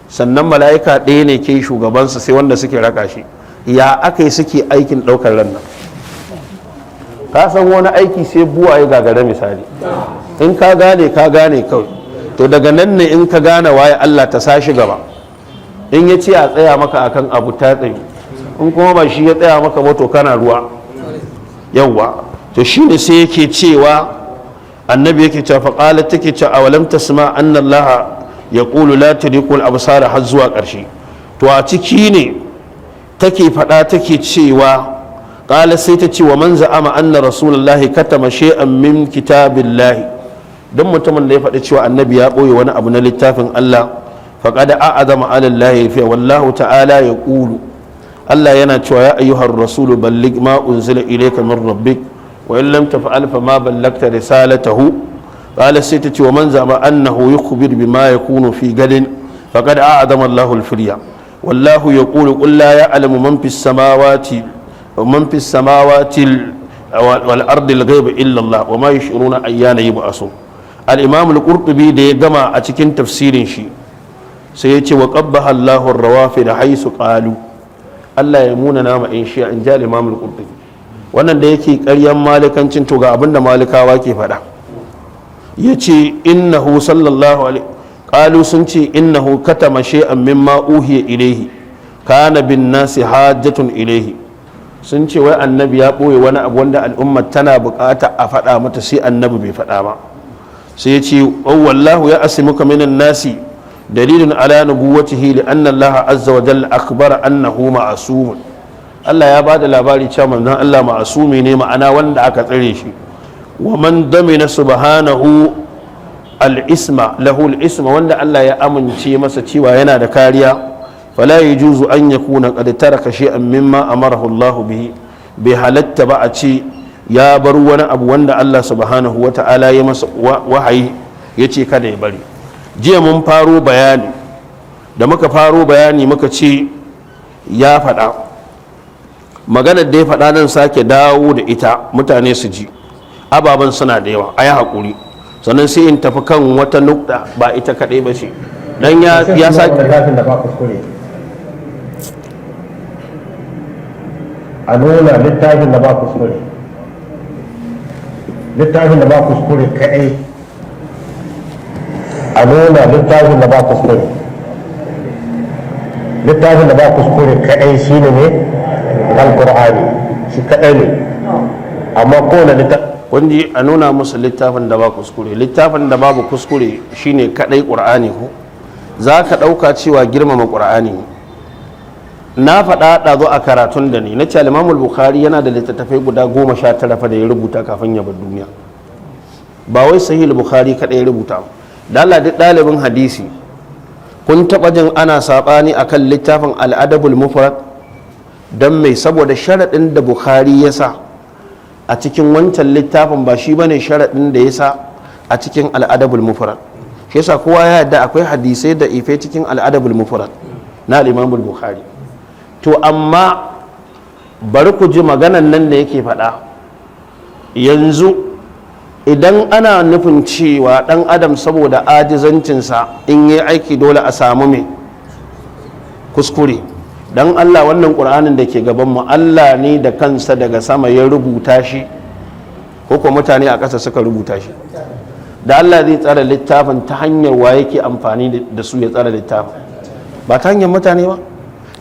sannan mala'ika ɗaya ne ke shugabansa sai wanda suke raka shi. ya aka yi suke aikin ɗaukar ran nan? ka san wani aiki sai buwaye gagara misali, in ka gane kawai. to daga nan ne in ka gane waye Allah ta sashi gaba. in ya ce a tsaya maka akan abu ta tsaye, in kuma ba shi ya tsaya maka ba to kana ruwa. yawwa to shine sai yake cewa annabi yake cewa faqalat take cewa awalam tasma anna Allah yaqulu la tudrikul absar har zuwa ƙarshe. to a ciki ne take faɗa take cewa qala sai ta ce wa man za'ama anna rasulullahi katama shay'an min kitabillahi, don mutumin da ya faɗi cewa annabi ya ɓoye wani abu na littafin Allah, faƙada a'azama ala Allah fi wallahu ta'ala ya ƙulu. Allah yana cewa ya ayyuhar rasulu balligh ma unzila ilayka min rabbik wa in lam taf'al fa ma ballagta risalatahu. qala sai ta ce wa man zama annahu yukhbir bima yakunu fi gadin faqad a'azama Allahu al-firya wallahu yaqulu qul la ya'lamu man fis samawati wal ardi al-ghaiba illa Allah wa ma yash'uruna ayyana yub'asun. al-imam al-qurtubi da ya gama a cikin tafsirin shi sai ya ce wa qabbaha Allahu ar-rawafid haythu qalu. Allah ya muna nama in shi in ja al-imam al-qurtubi. wannan da yake ƙaryan malikancin to ga abinda malikawa ke faɗa, yace innahu sallallahu alaihi qalu sun ce innahu katama shay'an mimma uhiya ilayhi kana bin nasi hajjatun ilaihi, sun ce wai annabi ya ɓoye wani abu wanda al'umma tana bukata a faɗa mata sai annabi bai faɗa ba. sai ya ce wallahu ya asimuka minan nasi dalilun ala nubuwwatihi li anna Allah azza wa jalla akhbara annahu ma'sum. Allah ya bada labari cewa manzon Allah ma'sumi ne, ma'ana wanda aka tsare shi. wa man damina subhanahu al-isma lahu al-isma, wanda Allah ya amince masa cewa yana da kariya, fala yajuzu an yakuna qad taraka shay'an mimma amarahu Allah bihi, bai halatta ba a ce ya bar wani abu wanda Allah subhanahu wa ta'ala ya masa wahayi ya ce kada ya bari. jiya mun faro bayani, da muka faro bayani muka ce ya faɗa maganar da ya faɗa nan sake dawo da ita mutane su ji, ababen suna da yawa a yi haƙuri, sannan sai in tafi kan wata nukta ba ita kaɗai ba ce dan ya sake a nuna littafin da ba kuskure, littafin da ba kuskure kaɗai, a nuna littafin da ba kuskure, littafin da ba kuskure kaɗai shi ne alƙur'ani, shi kaɗai ne, amma kowane littafin wanda a nuna musu littafin da ba kuskure, littafin da babu kuskure shine kaɗai ƙur'ani. ko za ka ɗauka cewa girmama ƙur'ani ne. na faɗa ɗazo a karatun da ni na ce al-Imam al-Bukhari yana da littattafai guda 19 fa da ya rubuta kafin ya bar duniya, ba wai sahih al-Bukhari kaɗai ya rubuta. da Allah duk ɗalibin hadisi kun taɓa jin ana saɓani akan littafin al-Adabul Mufrad? don mai saboda sharaɗin da Bukhari ya sa a cikin wancan littafin ba shi bane sharaɗin da ya sa a cikin al-Adabul Mufrad. shi yasa kowa ya yarda akwai hadisai da ife cikin al-Adabul Mufrad na al-Imam al-Bukhari. to amma bari ku ji maganan nan da yake faɗa yanzu. idan ana nufin cewa ɗan adam saboda ajizancinsa in yi aiki dole a samu mai kuskure, don Allah wannan ƙur'anin da ke gabanmu Allah ne da kansa daga sama ya rubuta shi ko kuma mutane a ƙasa suka rubuta shi? da Allah zai tsara littafin ta hanyar wa yake amfani da su ya tsara littafin? ba ta hanyar mutane ba.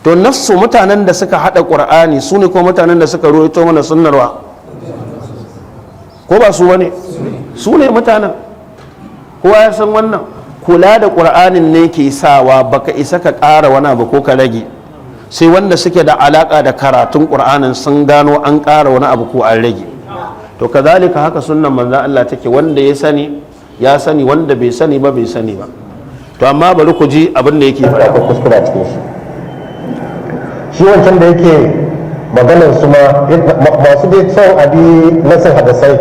to nafsu mutanen da suka hada qur'ani su ne ko mutanen da suka roito mana sunnarwa, ko ba su bane? su ne mutanen. kowa ya san wannan. kula da qur'anin ne ke sawa baka isa ka ƙara wani abu ko ka rage, sai wanda suke da alaka da karatun qur'anin sun gano an ƙara wani abu ko an rage. to kazalika haka sunnan manzon Allah take, wanda ya sani ya sani, wanda bai sani ba bai sani ba. to amma bari ku ji abin da yake faɗa. akwai kuskura cikin shi. shi wancan da yake maganar su masu dai son abi nasin hadisai,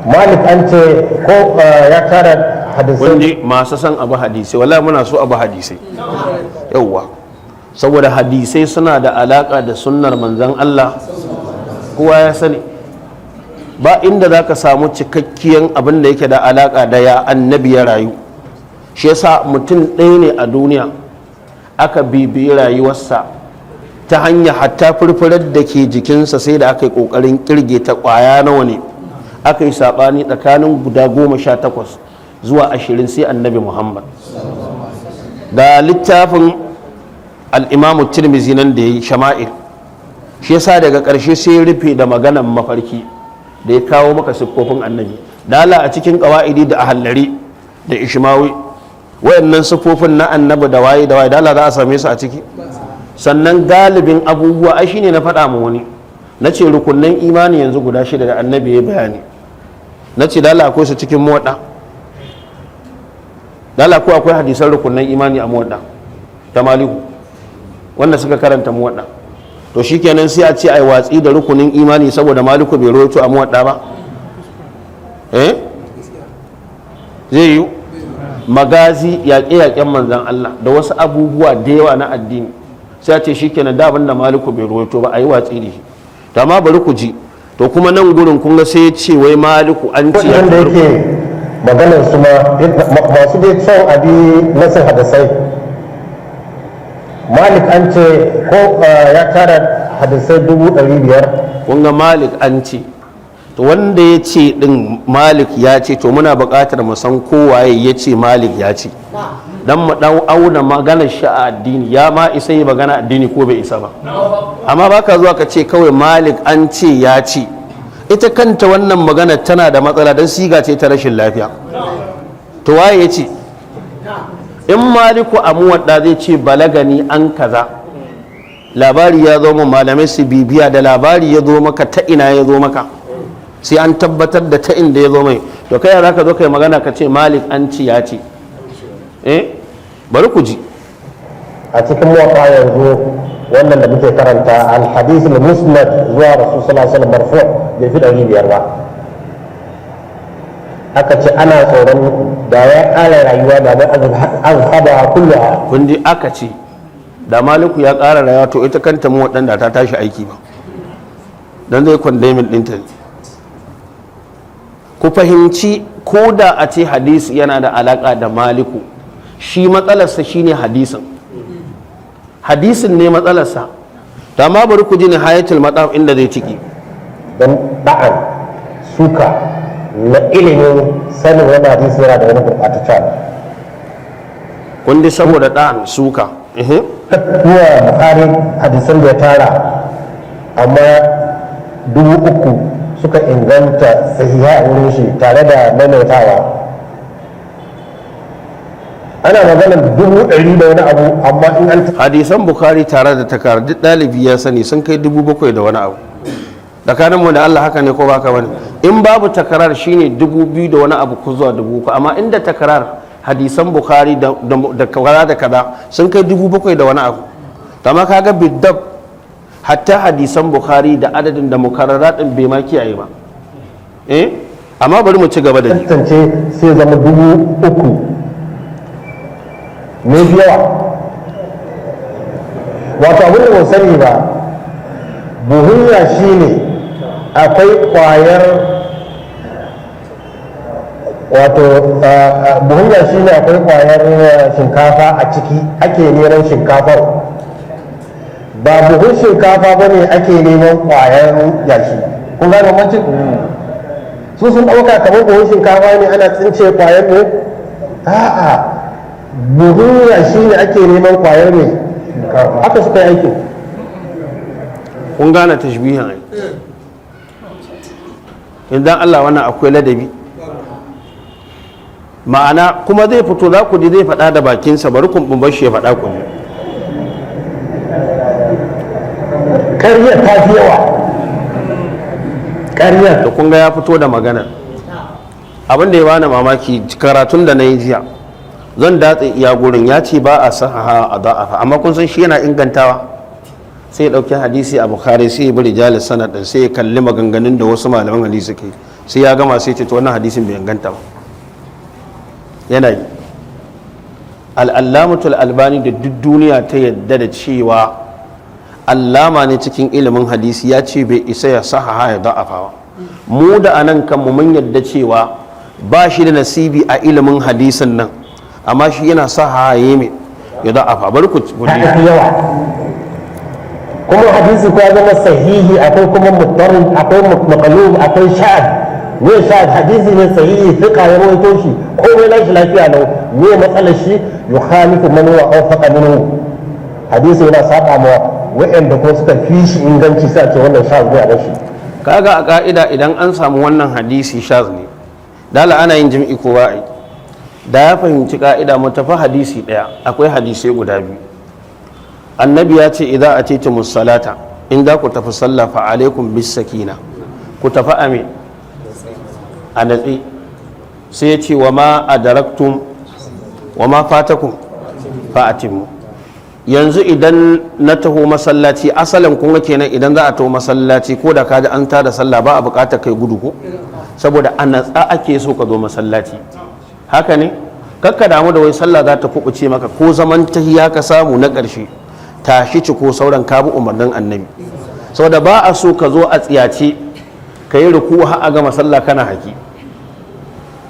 Malik an ce ko ya tara hadisai wanda masu son abu hadisai, wallahi muna so abu hadisai yauwa, saboda hadisai suna da alaka da sunnar manzon Allah, kowa ya sani. ba inda za ka samu cikakkiyan abin da yake da alaka da ya annabi ya rayu. shi yasa mutum ɗaya ne a duniya aka bibiyi rayuwarsa ta hanya hatta furfurar da ke jikinsa sai da aka yi ƙoƙarin ƙirge ta ƙwaya nawa ne, aka yi saɓani tsakanin guda 18 zuwa 20 sai annabi Muhammad. da littafin al-Imam Tirmidhi nan da ya yi Shama'il, shi yasa daga ƙarshe sai rufe da maganan mafarki da ya kawo maka siffofin annabi. dala a cikin ƙawa'idi da ahallari da ishmawi wayannan siffofin na annabi da waye dala za a same su a ciki? sannan galibin abubuwa ai shine na faɗa mu wani, na ce rukunnan imani yanzu guda 6 da annabi ya bayani, na ce dala akwai su cikin muwadda? dala ko akwai hadisan rukunnan imani a muwadda ta Maliku wanda suka karanta muwadda? to shikenan sai a ce ai watsi da rukunin imani saboda Maliku bai rawaito a muwadda ba? zai yi magazi yaƙe-yaƙen manzan Allah da wasu abubuwa da yawa na addini sai a ce shikenan da abinda Maliku bai rawaito ba a yi watsi da shi. to amma bari ku ji, to kuma nan gurin kun ga sai ya ce wai Maliku an ce ya wanda yake maganar su masu dai son abi nasin hadisai, Malik an ce ko ya tara hadisai 500,000. kun ga Malik an ce, to wanda ya ce din Malik ya ce, to muna buƙatar mu san kowaye ya ce Malik ya ce. dan mu auna maganar shi a addini ya ma isa yi magana addini ko bai isa ba amma baka zuwa ka ce kawai Malik an ce ya ce ita kanta wannan magana tana da matsala don siga ce ta rashin lafiya to waye ya ce in Maliku a muwadda zai ce balagani an kaza labari ya zo mu malamai su bibiya da labari ya zo maka ta ina ya zo maka sai an tabbatar da ta inda ya zo mai to kai za ka zo kai magana ka ce Malik an ce ya ce bari ku ji a cikin muwatta yanzu wannan da muke karanta al-hadith al-musnad zuwa rasul sallallahu alaihi wasallam marfu' bai fi 500 ba aka ce ana tsoron da ya ƙara rayuwa da mai azhaba kulluha kun ji aka ce da Maliku ya ƙara rayuwa to ita kanta mu waɗanda ta tashi aiki ba dan zai condemn ɗinta ku fahimci ko da a ce hadisi yana da alaƙa da Maliku shi matsalarsa shine hadisin ne matsalarsa da ma bari ku ji ni hayatul mataf inda zai ciki don da'an suka na ilimin sanin wani hadisi yana da wani gurɓataccen kun ji saboda da'an suka kuwa Bukhari hadisan da ya tara amma 3,000 suka inganta sahiha a wurin shi tare da maimaitawa ana maganar 100,000 da wani abu amma in an hadisan Bukhari tare da takar duk ɗalibi ya sani sun kai 7,000 da wani abu tsakanin mu da Allah haka ne ko baka bane in babu takarar shine 2,000 da wani abu ko zuwa 3,000 amma inda takarar hadisan Bukhari da kaza da kaza sun kai 7,000 da wani abu amma kaga bidab hatta hadisan Bukhari da adadin da mukarrarat din bai ma kiyaye ba amma bari mu ci gaba da ji tantance sai zama 3,000 ne yawa wato abin da ban sani ba buhunya shine akwai kwayar wato buhunya shine akwai kwayar shinkafa a ciki ake neman shinkafar ba buhun shinkafa ba ne ake neman kwayar yashi kun gane bambancin su sun ɗauka kamar buhun shinkafa ne ana tsince kwayar ne a'a buhun yashi ne ake neman kwayar ne haka suka yi aikin kun gane tashbihin ai idan Allah wannan akwai ladabi ma'ana kuma zai fito za ku ji zai faɗa da bakinsa bari kun bumbar shi ya faɗa ku ne ƙaryar ta fi yawa ƙaryar da kun ga ya fito da magana abin da ya bani mamaki karatun da na yi jiya zan datse iya gurin ya ce ba a sahaha a da'afa amma kun san shi yana ingantawa sai ya ɗauki hadisi a Bukhari sai ya bi rijalis sanad din sai ya kalli maganganun da wasu malaman hadisi ke sai ya gama sai ce to wannan hadisin bai inganta ba yana yi al'allamatul albani da duk duniya ta yadda da cewa allama ne cikin ilimin hadisi ya ce bai isa ya sahaha ya da'afa ba mu da anan kanmu mun yadda cewa ba shi da nasibi a ilimin hadisin nan amma shi yana sahaha ya mai ya da'afa bari ku yawa kuma hadisi ko ya zama sahihi akwai kuma muttarin akwai maqlub akwai sha'ad ne sha'ad hadisi ne sahihi fiqa ya rawaito shi ko mai lashi lafiya lau ne matsalar shi yukhalifu man huwa awfaqa minhu hadisi yana saba ma wa'anda ko suka fi shi inganci sai a ce wannan sha'ad ne a bashi kaga a ka'ida idan an samu wannan hadisi shaz ne dala ana yin jami'i ko ba'i da ya fahimci ka'ida mu tafi hadisi daya akwai hadisai guda biyu annabi ya ce idan a titi musalata in za ku tafi sallah fa alaikum bis sakina ku tafi amin a natsi sai ya ce wa ma adaraktum wa ma fatakum fa atimmu yanzu idan na taho masallaci asalin kun ga kenan idan za a taho masallaci ko da ka ji an tada sallah ba a bukatar kai gudu ko saboda a natsa ake so ka zo masallaci haka ne kakka damu da wai sallah za ta kubuce maka ko zaman tahiya ka samu na ƙarshe tashi ci ko sauran kabu umarnin annabi saboda ba a so ka zo a tsiyace ka yi ruku har a gama sallah kana haki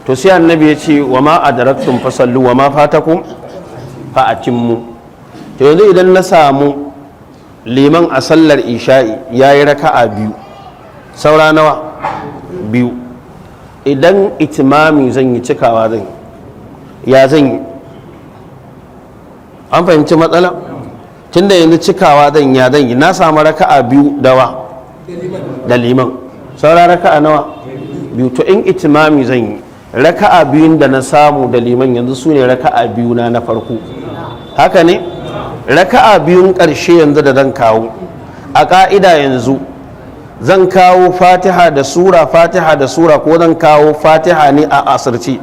to sai annabi ya ce wa ma adraktum fasallu wa ma fatakum fa atimmu to yanzu idan na samu liman a sallar isha'i yayi raka'a biyu saura nawa biyu idan itimami zan yi cikawa zan yi ya zan yi an fahimci matsala tunda yanzu cikawa zan yi na samu raka'a biyu da liman saura raka'a nawa biyu to in itimami zan yi raka'a biyun da na samu da liman yanzu su ne raka'a biyu na farko haka ne raka'a biyun ƙarshe yanzu da zan kawo a ƙa'ida yanzu zan kawo fatiha da sura ko zan kawo fatiha ne a asirce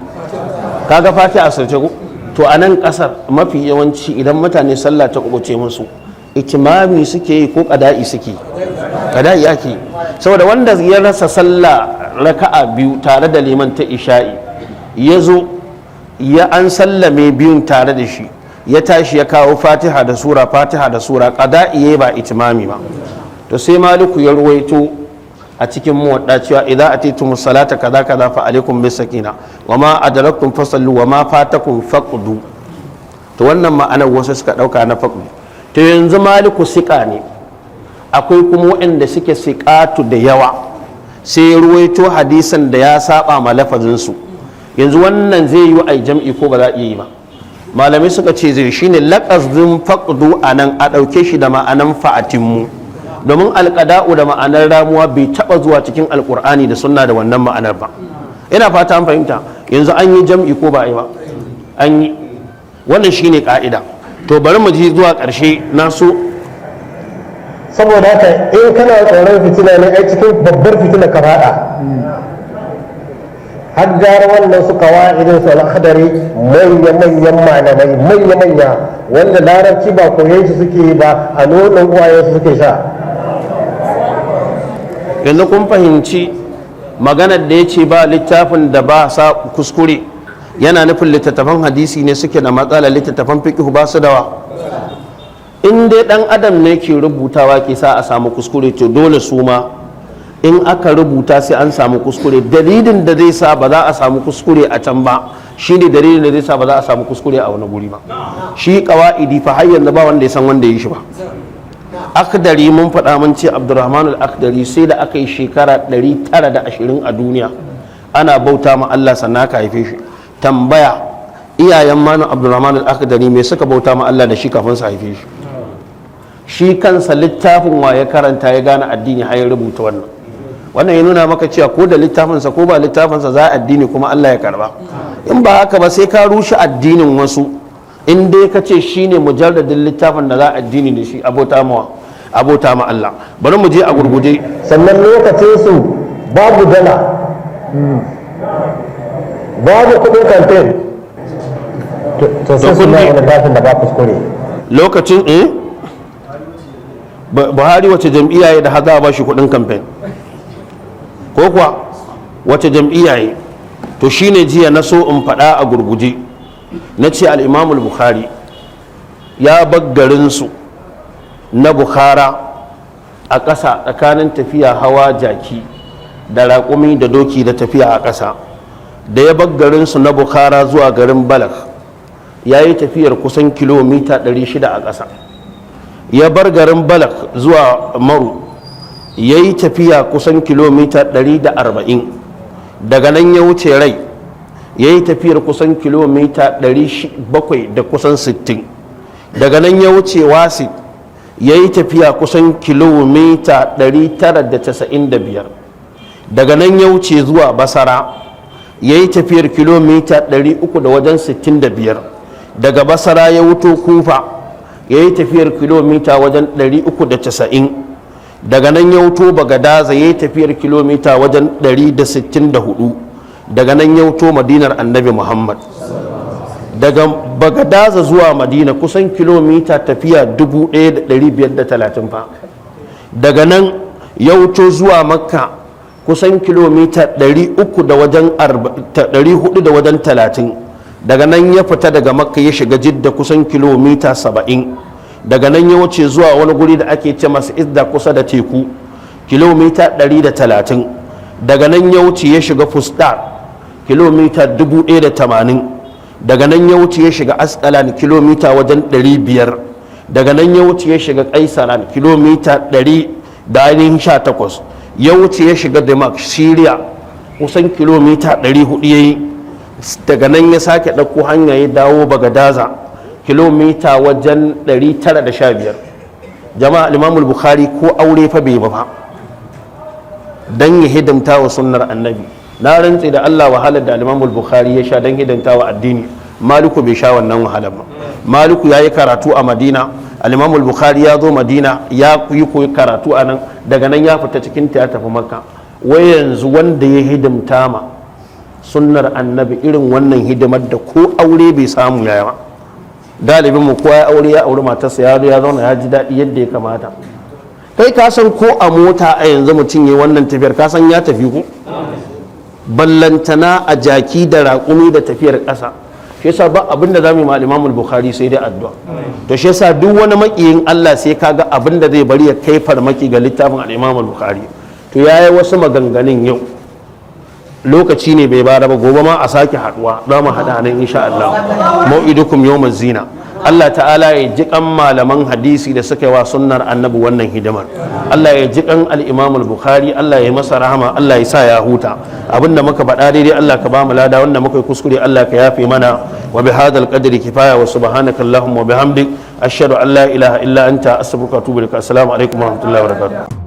kaga fatiha asirce ko to a nan ƙasar mafi yawanci idan mutane sallah ta kubuce musu itimami suke yi ko ƙada'i suke ƙada'i ake saboda wanda ya rasa sallah raka'a biyu tare da liman ta isha'i ya zo ya an sallame biyun tare da shi ya tashi ya kawo fatiha da sura ƙada'i ba itimami ba to sai maliku ya ruwaito a cikin muwadda cewa idan atitumus salata kaza fa alaikum bis sakina wa ma adraktum fasallu wa ma fatakum faqdu to wannan ma'anar wasu suka dauka na faqdu to yanzu maliku sika ne akwai kuma waɗanda suke siqatu da yawa sai ya ruwaito hadisan da ya saba ma lafazin su yanzu wannan zai yi ai jam'i ko ba za a yi ba malamai suka ce zai shine laqazin faqdu anan a dauke shi da ma'anan fa'atimmu domin alƙada'u da ma'anar ramuwa bai taɓa zuwa cikin alƙur'ani da sunna da wannan ma'anar ba ina fata an fahimta yanzu an yi jam'i ko ba a yi ba an yi wannan shine ƙa'ida to bari mu ji zuwa ƙarshe nasu saboda haka in kana tsoron fitina ne ai cikin babbar fitina ka faɗa har gara wannan su irin su al'adari manya-manyan malamai manya-manya wanda larabci ba koyon shi suke yi ba a nonon uwayensu suke sha yanzu kun fahimci maganar da ya ce ba littafin da ba sa kuskure yana nufin littattafan hadisi ne suke da matsala littattafan fiqh ba su dawa in dai dan adam ne ke rubutawa ke sa a samu kuskure to dole su ma in aka rubuta sai an samu kuskure dalilin da zai sa ba za a samu kuskure a can ba shine dalilin da zai sa ba za a samu kuskure a wani guri ba shi qawaidi fa har yanzu ba wanda ya san wanda ya yi shi ba akdari mun faɗa mun ce abdurrahman al-akdari sai da aka yi shekara 920 a duniya ana bauta ma Allah sannan ka haife shi tambaya iyayen manu abdurrahman al-akdari me suka bauta ma Allah da shi kafin su haife shi shi kansa littafin wa ya karanta ya gane addini har ya rubuta wannan ya nuna maka cewa ko da littafinsa ko ba littafinsa za a addini kuma Allah ya karba in ba haka ba sai ka rushe addinin wasu in dai ka ce shine mujarradin littafin da za a addini da shi abota ma Allah bari mu je a gurguje sannan lokacin su babu dala babu kudin campaign to sai su na littafin da ba kuskure lokacin Buhari wace jam'iyya ya da haza ba shi kudin campaign ko kuwa wace jam'iyya ya to shine jiya na so in faɗa a gurguje na ce al'imamul bukhari ya baggarinsu na bukhara a ƙasa tsakanin tafiya hawa jaki da raƙumi da doki da tafiya a ƙasa da ya baggarinsu na bukhara zuwa garin balagh ya yi tafiyar kusan kilomita 600 a ƙasa ya bar garin balagh zuwa maru ya yi tafiya kusan kilomita 140 daga nan ya wuce rai ya yi tafiyar kusan kilomita 700 da kusan 60 daga nan ya wuce wasi ya yi tafiya kusan kilomita 995 daga nan ya wuce zuwa basara ya yi tafiyar kilomita 365 daga basara ya wuto kufa ya yi tafiyar kilomita wajen 390 daga nan ya wuto bagadaza ya yi tafiyar kilomita wajen 164 daga nan ya wuto madinar annabi muhammad daga bagadaza zuwa madina kusan kilomita tafiya 1530 fa daga nan ya wuto zuwa makka kusan kilomita 400 da wajen 30 daga nan ya fita daga makka ya shiga jidda kusan kilomita 70 daga nan ya wuce zuwa wani guri da ake ce masa idda kusa da teku kilomita 130 daga nan ya wuce ya shiga fustar kilomita 1080 daga nan ya wuce ya shiga asqalan kilomita wajen 500 daga nan ya wuce ya shiga kaisaran kilomita 118 ya wuce ya shiga Damascus Syria kusan kilomita 400 yayi daga nan ya sake ɗauko hanya ya dawo Bagadaza kilomita wajen 915. jama'a al-Imam al-Bukhari ko aure fa bai ba dan ya hidimta wa sunnar annabi. na rantse da Allah wahalar da al-Imam al-Bukhari ya sha dan hidimta wa addini, Maliku bai sha wannan wahalar ba. Maliku yayi karatu a Madina, al-Imam al-Bukhari ya zo Madina ya yi koyi karatu a nan, daga nan ya fita cikin ta ya tafi Makka. wai yanzu wanda ya hidimta ma sunnar annabi irin wannan hidimar da ko aure bai samu yaya ba. Dalibin mu kowa ya aure ya auri matarsa ya zauna ya ji daɗi yadda ya kamata. Kai ka san ko a mota a yanzu mutum ya wannan tafiyar ka san ya tafi ko ballantana a jaki da raƙumi da tafiyar ƙasa. shi yasa ba abinda za mu yi ma Imam Bukhari sai dai addu'a. to shi yasa duk wani makiyin Allah sai kaga abinda zai bari ya kai farmaki ga littafin al-Imam Bukhari. to yayi wasu maganganun yau lokaci ne bai bara ba, gobe ma a sake haduwa za mu hada nan insha Allah. mau'idukum yawmaz zina. Allah ta'ala ya ji kan malaman hadisi da suka yi wa sunnar annabi wannan hidimar. Allah ya ji kan al-Imam al-Bukhari, Allah ya masa rahama, Allah ya sa ya huta. abinda muka faɗa daidai Allah ka ba mu lada, wanda muka yi kuskure Allah ka yafe mana. wa bi hadal qadri kifaya wa subhanaka allahumma wa bihamdik ashhadu an la ilaha illa anta astaghfiruka wa atubu ilaik. assalamu alaikum wa rahmatullahi wa barakatuh.